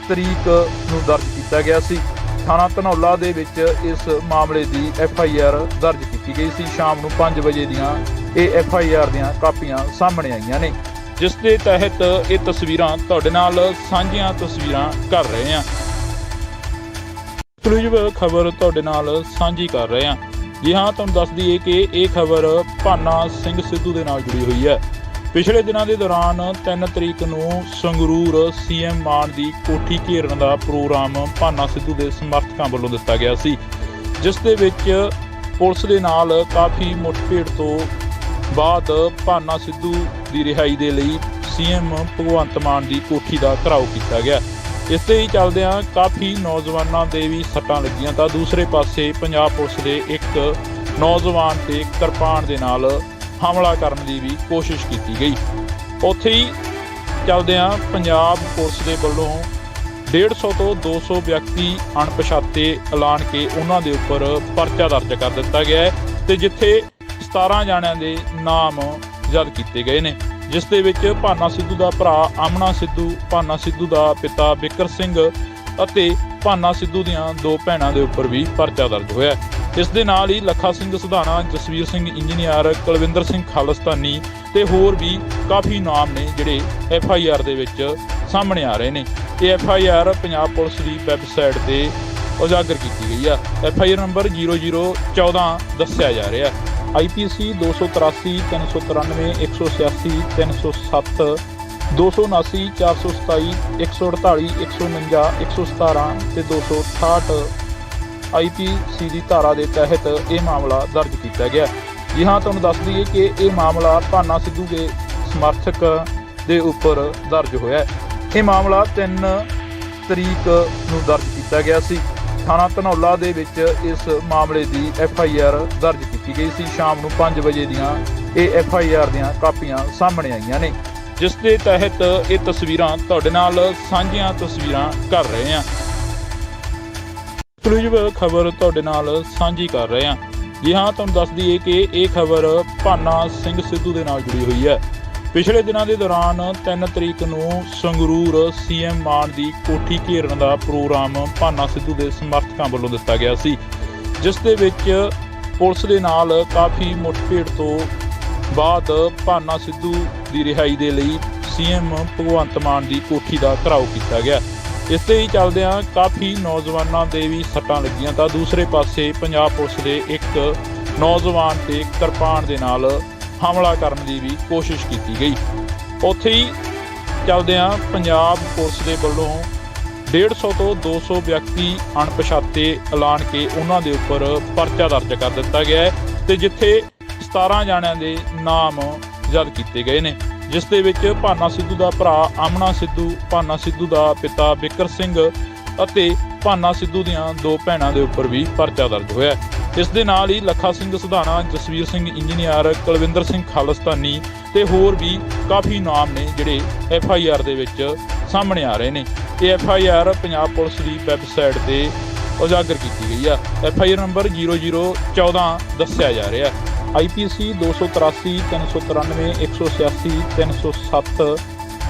ਤਰੀਕ ਨੂੰ ਦਰਜ ਕੀਤਾ ਗਿਆ ਸੀ। ਥਾਣਾ ਧਨੌਲਾ ਦੇ ਵਿੱਚ ਇਸ ਮਾਮਲੇ ਦੀ FIR ਦਰਜ ਕੀਤੀ ਗਈ ਸੀ। ਸ਼ਾਮ ਨੂੰ 5 ਵਜੇ ਦੀਆਂ ਇਹ FIR ਦੀਆਂ ਕਾਪੀਆਂ ਸਾਹਮਣੇ ਆਈਆਂ ਨੇ, ਜਿਸ ਦੇ ਤਹਿਤ ਇਹ ਤਸਵੀਰਾਂ ਤੁਹਾਡੇ ਨਾਲ ਸਾਂਝੀਆਂ ਤਸਵੀਰਾਂ ਕਰ ਰਹੇ ਹਾਂ। ਐਕਸਕਲੂਸਿਵ ਖਬਰ ਤੁਹਾਡੇ ਨਾਲ ਸਾਂਝੀ ਕਰ ਰਹੇ ਹਾਂ। ਜੀ ਹਾਂ, ਤੁਹਾਨੂੰ ਦੱਸ ਦਈਏ ਕਿ ਇਹ ਖਬਰ ਭਾਨਾ ਸਿੰਘ ਸਿੱਧੂ ਦੇ ਨਾਲ ਜੁੜੀ ਹੋਈ ਹੈ। ਪਿਛਲੇ ਦਿਨਾਂ ਦੇ ਦੌਰਾਨ 3 ਤਰੀਕ ਨੂੰ ਸੰਗਰੂਰ CM ਮਾਨ ਦੀ ਕੋਠੀ ਘੇਰਨ ਦਾ ਪ੍ਰੋਗਰਾਮ ਭਾਨਾ ਸਿੱਧੂ ਦੇ ਸਮਰਥਕਾਂ ਵੱਲੋਂ ਦਿੱਤਾ ਗਿਆ ਸੀ, ਜਿਸ ਦੇ ਵਿੱਚ ਪੁਲਿਸ ਦੇ ਨਾਲ ਕਾਫੀ ਮੁੱਠਭੇੜ ਤੋਂ ਬਾਅਦ ਭਾਨਾ ਸਿੱਧੂ ਦੀ ਰਿਹਾਈ ਦੇ ਲਈ CM ਭਗਵੰਤ ਮਾਨ ਦੀ ਕੋਠੀ ਦਾ ਘਿਰਾਓ ਕੀਤਾ ਗਿਆ। ਇਸ ਦੇ ਹੀ ਚੱਲਦਿਆਂ ਕਾਫੀ ਨੌਜਵਾਨਾਂ ਦੇ ਵੀ ਸੱਟਾਂ ਲੱਗੀਆਂ ਤਾਂ ਦੂਸਰੇ ਪਾਸੇ ਪੰਜਾਬ ਪੁਲਿਸ ਦੇ ਇੱਕ ਨੌਜਵਾਨ ਤੇ ਕਿਰਪਾਨ ਦੇ ਨਾਲ ਹਮਲਾ ਕਰਨ ਦੀ ਵੀ ਕੋਸ਼ਿਸ਼ ਕੀਤੀ ਗਈ। ਉੱਥੇ ਹੀ ਚੱਲਦਿਆਂ ਪੰਜਾਬ ਪੁਲਿਸ ਦੇ ਵੱਲੋਂ 150 ਤੋਂ 200 ਵਿਅਕਤੀ ਅਣਪਛਾਤੇ ਐਲਾਨ ਕੇ ਉਹਨਾਂ ਦੇ ਉੱਪਰ ਪਰਚਾ ਦਰਜ ਕਰ ਦਿੱਤਾ ਗਿਆ ਹੈ ਤੇ ਜਿੱਥੇ 17 ਜਾਣਿਆਂ ਦੇ ਨਾਮ ਜ਼ਬਤ ਕੀਤੇ ਗਏ ਨੇ, ਜਿਸ ਦੇ ਵਿੱਚ ਭਾਨਾ ਸਿੱਧੂ ਦਾ ਭਰਾ ਆਮਣਾ ਸਿੱਧੂ, ਭਾਨਾ ਸਿੱਧੂ ਦਾ ਪਿਤਾ ਬਿਕਰ ਸਿੰਘ ਅਤੇ ਭਾਨਾ ਸਿੱਧੂ ਦੀਆਂ 2 ਭੈਣਾਂ ਦੇ ਉੱਪਰ ਵੀ ਪਰਚਾ ਦਰਜ ਹੋਇਆ। ਇਸ ਦੇ ਨਾਲ ਹੀ ਲੱਖਾ ਸਿੰਘ ਸਿਧਾਣਾ, ਜਸਵੀਰ ਸਿੰਘ ਇੰਜੀਨੀਅਰ, ਕੁਲਵਿੰਦਰ ਸਿੰਘ ਖਾਲਿਸਤਾਨੀ ਤੇ ਹੋਰ ਵੀ ਕਾਫੀ ਨਾਮ ਨੇ ਜਿਹੜੇ FIR ਦੇ ਵਿੱਚ ਸਾਹਮਣੇ ਆ ਰਹੇ ਨੇ। ਇਹ FIR ਪੰਜਾਬ ਪੁਲਿਸ ਦੀ ਵੈਬਸਾਈਟ ਤੇ ਉਜਾਗਰ ਕੀਤੀ ਗਈ ਆ। FIR ਨੰਬਰ 0014 ਦੱਸਿਆ ਜਾ ਰਿਹਾ। IPC 283 393 186 307 279 427 148 149 117 ਤੇ 268 IPC ਦੀ ਧਾਰਾ ਦੇ ਤਹਿਤ ਇਹ ਮਾਮਲਾ ਦਰਜ ਕੀਤਾ ਗਿਆ। ਜੀ ਹਾਂ, ਤੁਹਾਨੂੰ ਦੱਸ ਦਈਏ ਕਿ ਇਹ ਮਾਮਲਾ ਭਾਨਾ ਸਿੱਧੂ ਦੇ ਸਮਰਥਕ ਦੇ ਉੱਪਰ ਦਰਜ ਹੋਇਆ। ਇਹ ਮਾਮਲਾ 3 ਤਰੀਕ ਨੂੰ ਦਰਜ ਕੀਤਾ ਗਿਆ ਸੀ। ਥਾਣਾ ਧਨੌਲਾ ਦੇ ਵਿੱਚ ਇਸ ਮਾਮਲੇ ਦੀ FIR ਦਰਜ ਕੀਤੀ ਗਈ ਸੀ। ਸ਼ਾਮ ਨੂੰ 5 ਵਜੇ ਦੀਆਂ ਇਹ FIR ਦੀਆਂ ਕਾਪੀਆਂ ਸਾਹਮਣੇ ਆਈਆਂ ਨੇ, ਜਿਸ ਦੇ ਤਹਿਤ ਇਹ ਤਸਵੀਰਾਂ ਤੁਹਾਡੇ ਨਾਲ ਸਾਂਝੀਆਂ ਤਸਵੀਰਾਂ ਕਰ ਰਹੇ ਹਾਂ। ਐਕਸਕਲੂਸਿਵ ਖਬਰ ਤੁਹਾਡੇ ਨਾਲ ਸਾਂਝੀ ਕਰ ਰਹੇ ਹਾਂ। ਜੀ ਹਾਂ, ਤੁਹਾਨੂੰ ਦੱਸ ਦਈਏ ਕਿ ਇਹ ਖਬਰ ਭਾਨਾ ਸਿੰਘ ਸਿੱਧੂ ਦੇ ਨਾਲ ਜੁੜੀ ਹੋਈ ਹੈ। ਪਿਛਲੇ ਦਿਨਾਂ ਦੇ ਦੌਰਾਨ 3 ਤਰੀਕ ਨੂੰ ਸੰਗਰੂਰ CM ਮਾਨ ਦੀ ਕੋਠੀ ਘੇਰਨ ਦਾ ਪ੍ਰੋਗਰਾਮ ਭਾਨਾ ਸਿੱਧੂ ਦੇ ਸਮਰਥਕਾਂ ਵੱਲੋਂ ਦਿੱਤਾ ਗਿਆ ਸੀ, ਜਿਸ ਦੇ ਵਿੱਚ ਪੁਲਿਸ ਦੇ ਨਾਲ ਕਾਫੀ ਮੁੱਠਭੇੜ ਤੋਂ ਬਾਅਦ ਭਾਨਾ ਸਿੱਧੂ ਦੀ ਰਿਹਾਈ ਦੇ ਲਈ CM ਭਗਵੰਤ ਮਾਨ ਦੀ ਕੋਠੀ ਦਾ ਘਿਰਾਓ ਕੀਤਾ ਗਿਆ। ਇਸ ਦੇ ਹੀ ਚੱਲਦਿਆਂ ਕਾਫੀ ਨੌਜਵਾਨਾਂ ਦੇ ਵੀ ਸੱਟਾਂ ਲੱਗੀਆਂ ਤਾਂ ਦੂਸਰੇ ਪਾਸੇ ਪੰਜਾਬ ਪੁਲਿਸ ਦੇ ਇੱਕ ਨੌਜਵਾਨ ਤੇ ਕਿਰਪਾਨ ਦੇ ਨਾਲ ਹਮਲਾ ਕਰਨ ਦੀ ਵੀ ਕੋਸ਼ਿਸ਼ ਕੀਤੀ ਗਈ। ਉੱਥੇ ਹੀ ਚੱਲਦਿਆਂ ਪੰਜਾਬ ਪੁਲਿਸ ਦੇ ਵੱਲੋਂ 150 ਤੋਂ 200 ਵਿਅਕਤੀ ਅਣਪਛਾਤੇ ਐਲਾਨ ਕੇ ਉਹਨਾਂ ਦੇ ਉੱਪਰ ਪਰਚਾ ਦਰਜ ਕਰ ਦਿੱਤਾ ਗਿਆ ਹੈ ਤੇ ਜਿੱਥੇ 17 ਜਾਣਿਆਂ ਦੇ ਨਾਮ ਜ਼ਬਤ ਕੀਤੇ ਗਏ ਨੇ, ਜਿਸ ਦੇ ਵਿੱਚ ਭਾਨਾ ਸਿੱਧੂ ਦਾ ਭਰਾ ਆਮਣਾ ਸਿੱਧੂ, ਭਾਨਾ ਸਿੱਧੂ ਦਾ ਪਿਤਾ ਬਿਕਰ ਸਿੰਘ ਅਤੇ ਭਾਨਾ ਸਿੱਧੂ ਦੀਆਂ 2 ਭੈਣਾਂ ਦੇ ਉੱਪਰ ਵੀ ਪਰਚਾ ਦਰਜ ਹੋਇਆ। ਇਸ ਦੇ ਨਾਲ ਹੀ ਲੱਖਾ ਸਿੰਘ ਸਿਧਾਣਾ, ਜਸਵੀਰ ਸਿੰਘ ਇੰਜੀਨੀਅਰ, ਕੁਲਵਿੰਦਰ ਸਿੰਘ ਖਾਲਿਸਤਾਨੀ ਤੇ ਹੋਰ ਵੀ ਕਾਫੀ ਨਾਮ ਨੇ ਜਿਹੜੇ FIR ਦੇ ਵਿੱਚ ਸਾਹਮਣੇ ਆ ਰਹੇ ਨੇ। ਇਹ FIR ਪੰਜਾਬ ਪੁਲਿਸ ਦੀ ਵੈਬਸਾਈਟ ਤੇ ਉਜਾਗਰ ਕੀਤੀ ਗਈ ਆ। FIR ਨੰਬਰ 0014 ਦੱਸਿਆ ਜਾ ਰਿਹਾ। IPC 283 393 186 307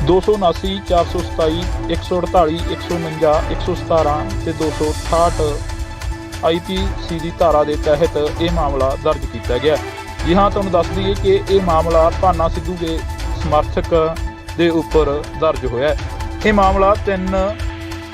279 427 148 149 117 ਤੇ 268 IPC ਦੀ ਧਾਰਾ ਦੇ ਤਹਿਤ ਇਹ ਮਾਮਲਾ ਦਰਜ ਕੀਤਾ ਗਿਆ। ਜੀ ਹਾਂ, ਤੁਹਾਨੂੰ ਦੱਸ ਦਈਏ ਕਿ ਇਹ ਮਾਮਲਾ ਭਾਨਾ ਸਿੱਧੂ ਦੇ ਸਮਰਥਕ ਦੇ ਉੱਪਰ ਦਰਜ ਹੋਇਆ। ਇਹ ਮਾਮਲਾ 3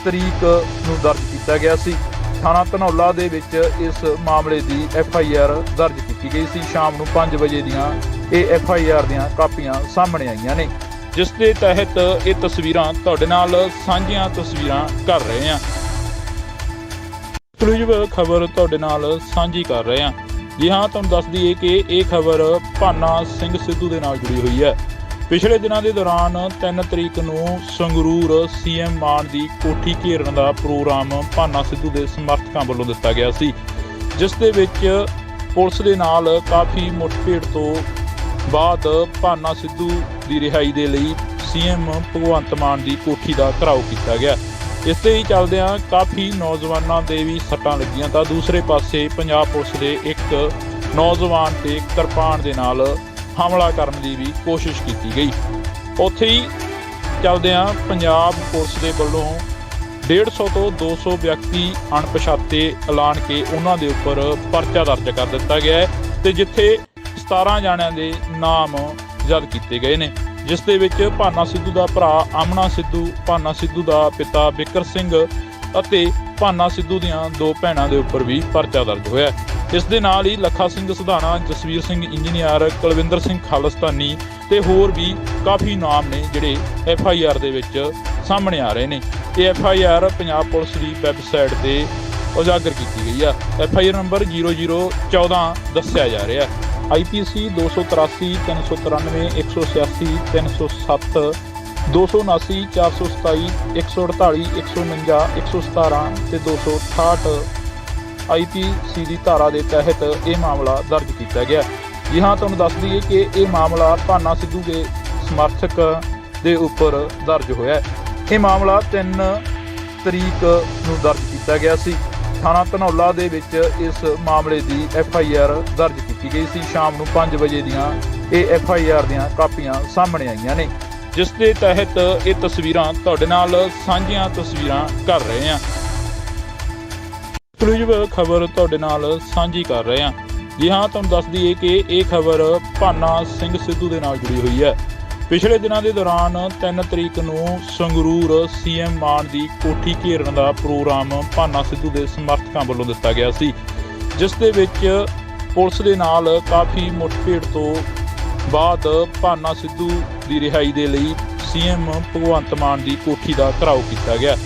ਤਰੀਕ ਨੂੰ ਦਰਜ ਕੀਤਾ ਗਿਆ ਸੀ। ਥਾਣਾ ਧਨੌਲਾ ਦੇ ਵਿੱਚ ਇਸ ਮਾਮਲੇ ਦੀ FIR ਦਰਜ ਕੀਤੀ ਗਈ ਸੀ। ਸ਼ਾਮ ਨੂੰ 5 ਵਜੇ ਦੀਆਂ ਇਹ FIR ਦੀਆਂ ਕਾਪੀਆਂ ਸਾਹਮਣੇ ਆਈਆਂ ਨੇ, ਜਿਸ ਦੇ ਤਹਿਤ ਇਹ ਤਸਵੀਰਾਂ ਤੁਹਾਡੇ ਨਾਲ ਸਾਂਝੀਆਂ ਤਸਵੀਰਾਂ ਕਰ ਰਹੇ ਹਾਂ। ਐਕਸਕਲੂਸਿਵ ਖਬਰ ਤੁਹਾਡੇ ਨਾਲ ਸਾਂਝੀ ਕਰ ਰਹੇ ਹਾਂ। ਜੀ ਹਾਂ, ਤੁਹਾਨੂੰ ਦੱਸ ਦਈਏ ਕਿ ਇਹ ਖਬਰ ਭਾਨਾ ਸਿੰਘ ਸਿੱਧੂ ਦੇ ਨਾਲ ਜੁੜੀ ਹੋਈ ਹੈ। ਪਿਛਲੇ ਦਿਨਾਂ ਦੇ ਦੌਰਾਨ 3 ਤਰੀਕ ਨੂੰ ਸੰਗਰੂਰ CM ਮਾਨ ਦੀ ਕੋਠੀ ਘੇਰਨ ਦਾ ਪ੍ਰੋਗਰਾਮ ਭਾਨਾ ਸਿੱਧੂ ਦੇ ਸਮਰਥਕਾਂ ਵੱਲੋਂ ਦਿੱਤਾ ਗਿਆ ਸੀ, ਜਿਸ ਦੇ ਵਿੱਚ ਪੁਲਿਸ ਦੇ ਨਾਲ ਕਾਫੀ ਮੁੱਠਭੇੜ ਤੋਂ ਬਾਅਦ ਭਾਨਾ ਸਿੱਧੂ ਦੀ ਰਿਹਾਈ ਦੇ ਲਈ CM ਭਗਵੰਤ ਮਾਨ ਦੀ ਕੋਠੀ ਦਾ ਘਿਰਾਓ ਕੀਤਾ ਗਿਆ। ਇਸ ਦੇ ਹੀ ਚੱਲਦਿਆਂ ਕਾਫੀ ਨੌਜਵਾਨਾਂ ਦੇ ਵੀ ਸੱਟਾਂ ਲੱਗੀਆਂ ਤਾਂ ਦੂਸਰੇ ਪਾਸੇ ਪੰਜਾਬ ਪੁਲਿਸ ਦੇ ਇੱਕ ਨੌਜਵਾਨ ਤੇ ਕਿਰਪਾਨ ਦੇ ਨਾਲ ਹਮਲਾ ਕਰਨ ਦੀ ਵੀ ਕੋਸ਼ਿਸ਼ ਕੀਤੀ ਗਈ। ਉੱਥੇ ਹੀ ਚੱਲਦਿਆਂ ਪੰਜਾਬ ਪੁਲਿਸ ਦੇ ਵੱਲੋਂ 150 ਤੋਂ 200 ਵਿਅਕਤੀ ਅਣਪਛਾਤੇ ਐਲਾਨ ਕੇ ਉਹਨਾਂ ਦੇ ਉੱਪਰ ਪਰਚਾ ਦਰਜ ਕਰ ਦਿੱਤਾ ਗਿਆ ਹੈ ਤੇ ਜਿੱਥੇ 17 ਜਾਣਿਆਂ ਦੇ ਨਾਮ ਜ਼ਬਤ ਕੀਤੇ ਗਏ ਨੇ, ਜਿਸ ਦੇ ਵਿੱਚ ਭਾਨਾ ਸਿੱਧੂ ਦਾ ਭਰਾ ਆਮਣਾ ਸਿੱਧੂ, ਭਾਨਾ ਸਿੱਧੂ ਦਾ ਪਿਤਾ ਬਿਕਰ ਸਿੰਘ ਅਤੇ ਭਾਨਾ ਸਿੱਧੂ ਦੀਆਂ 2 ਭੈਣਾਂ ਦੇ ਉੱਪਰ ਵੀ ਪਰਚਾ ਦਰਜ ਹੋਇਆ। ਇਸ ਦੇ ਨਾਲ ਹੀ ਲੱਖਾ ਸਿੰਘ ਸਧਾਣਾ, ਜਸਵੀਰ ਸਿੰਘ ਇੰਜੀਨੀਅਰ, ਕੁਲਵਿੰਦਰ ਸਿੰਘ ਖਾਲਿਸਤਾਨੀ ਤੇ ਹੋਰ ਵੀ ਕਾਫੀ ਨਾਮ ਨੇ ਜਿਹੜੇ FIR ਦੇ ਵਿੱਚ ਸਾਹਮਣੇ ਆ ਰਹੇ ਨੇ। ਇਹ FIR ਪੰਜਾਬ ਪੁਲਿਸ ਦੀ ਵੈਬਸਾਈਟ ਤੇ ਉਜਾਗਰ ਕੀਤੀ ਗਈ ਆ। FIR ਨੰਬਰ 0014 ਦੱਸਿਆ ਜਾ ਰਿਹਾ। IPC 283 393 186 307 279 427 148 149 117 ਤੇ 268 IPC ਦੀ ਧਾਰਾ ਦੇ ਤਹਿਤ ਇਹ ਮਾਮਲਾ ਦਰਜ ਕੀਤਾ ਗਿਆ। ਜੀ ਹਾਂ, ਤੁਹਾਨੂੰ ਦੱਸ ਦਈਏ ਕਿ ਇਹ ਮਾਮਲਾ ਭਾਨਾ ਸਿੱਧੂ ਦੇ ਸਮਰਥਕ ਦੇ ਉੱਪਰ ਦਰਜ ਹੋਇਆ ਹੈ। ਇਹ ਮਾਮਲਾ 3 ਤਰੀਕ ਨੂੰ ਦਰਜ ਕੀਤਾ ਗਿਆ ਸੀ। ਥਾਣਾ ਧਨੌਲਾ ਦੇ ਵਿੱਚ ਇਸ ਮਾਮਲੇ ਦੀ FIR ਦਰਜ ਕੀਤੀ ਗਈ ਸੀ। ਸ਼ਾਮ ਨੂੰ 5 ਵਜੇ ਦੀਆਂ ਇਹ FIR ਦੀਆਂ ਕਾਪੀਆਂ ਸਾਹਮਣੇ ਆਈਆਂ ਨੇ, ਜਿਸ ਦੇ ਤਹਿਤ ਇਹ ਤਸਵੀਰਾਂ ਤੁਹਾਡੇ ਨਾਲ ਸਾਂਝੀਆਂ ਤਸਵੀਰਾਂ ਕਰ ਰਹੇ ਹਾਂ। ਐਕਸਕਲੂਸਿਵ ਖਬਰ ਤੁਹਾਡੇ ਨਾਲ ਸਾਂਝੀ ਕਰ ਰਹੇ ਹਾਂ। ਜੀ ਹਾਂ, ਤੁਹਾਨੂੰ ਦੱਸ ਦਈਏ ਕਿ ਇਹ ਖਬਰ ਭਾਨਾ ਸਿੰਘ ਸਿੱਧੂ ਦੇ ਨਾਲ ਜੁੜੀ ਹੋਈ ਹੈ। ਪਿਛਲੇ ਦਿਨਾਂ ਦੇ ਦੌਰਾਨ 3 ਤਰੀਕ ਨੂੰ ਸੰਗਰੂਰ CM ਮਾਨ ਦੀ ਕੋਠੀ ਘੇਰਨ ਦਾ ਪ੍ਰੋਗਰਾਮ ਭਾਨਾ ਸਿੱਧੂ ਦੇ ਸਮਰਥਕਾਂ ਵੱਲੋਂ ਦਿੱਤਾ ਗਿਆ ਸੀ, ਜਿਸ ਦੇ ਵਿੱਚ ਪੁਲਿਸ ਦੇ ਨਾਲ ਕਾਫੀ ਮੁੱਠਭੇੜ ਤੋਂ ਬਾਅਦ ਭਾਨਾ ਸਿੱਧੂ ਦੀ ਰਿਹਾਈ ਦੇ ਲਈ CM ਭਗਵੰਤ ਮਾਨ ਦੀ ਕੋਠੀ ਦਾ ਘਿਰਾਓ ਕੀਤਾ ਗਿਆ।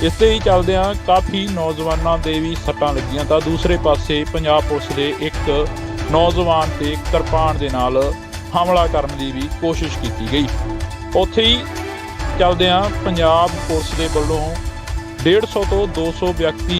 ਇਸ ਦੇ ਹੀ ਚੱਲਦਿਆਂ ਕਾਫੀ ਨੌਜਵਾਨਾਂ ਦੇ ਵੀ ਸੱਟਾਂ ਲੱਗੀਆਂ ਤਾਂ ਦੂਸਰੇ ਪਾਸੇ ਪੰਜਾਬ ਪੁਲਿਸ ਦੇ ਇੱਕ ਨੌਜਵਾਨ ਤੇ ਕਿਰਪਾਨ ਦੇ ਨਾਲ ਹਮਲਾ ਕਰਨ ਦੀ ਵੀ ਕੋਸ਼ਿਸ਼ ਕੀਤੀ ਗਈ। ਉੱਥੇ ਹੀ ਚੱਲਦਿਆਂ ਪੰਜਾਬ ਪੁਲਿਸ ਦੇ ਵੱਲੋਂ 150 ਤੋਂ 200 ਵਿਅਕਤੀ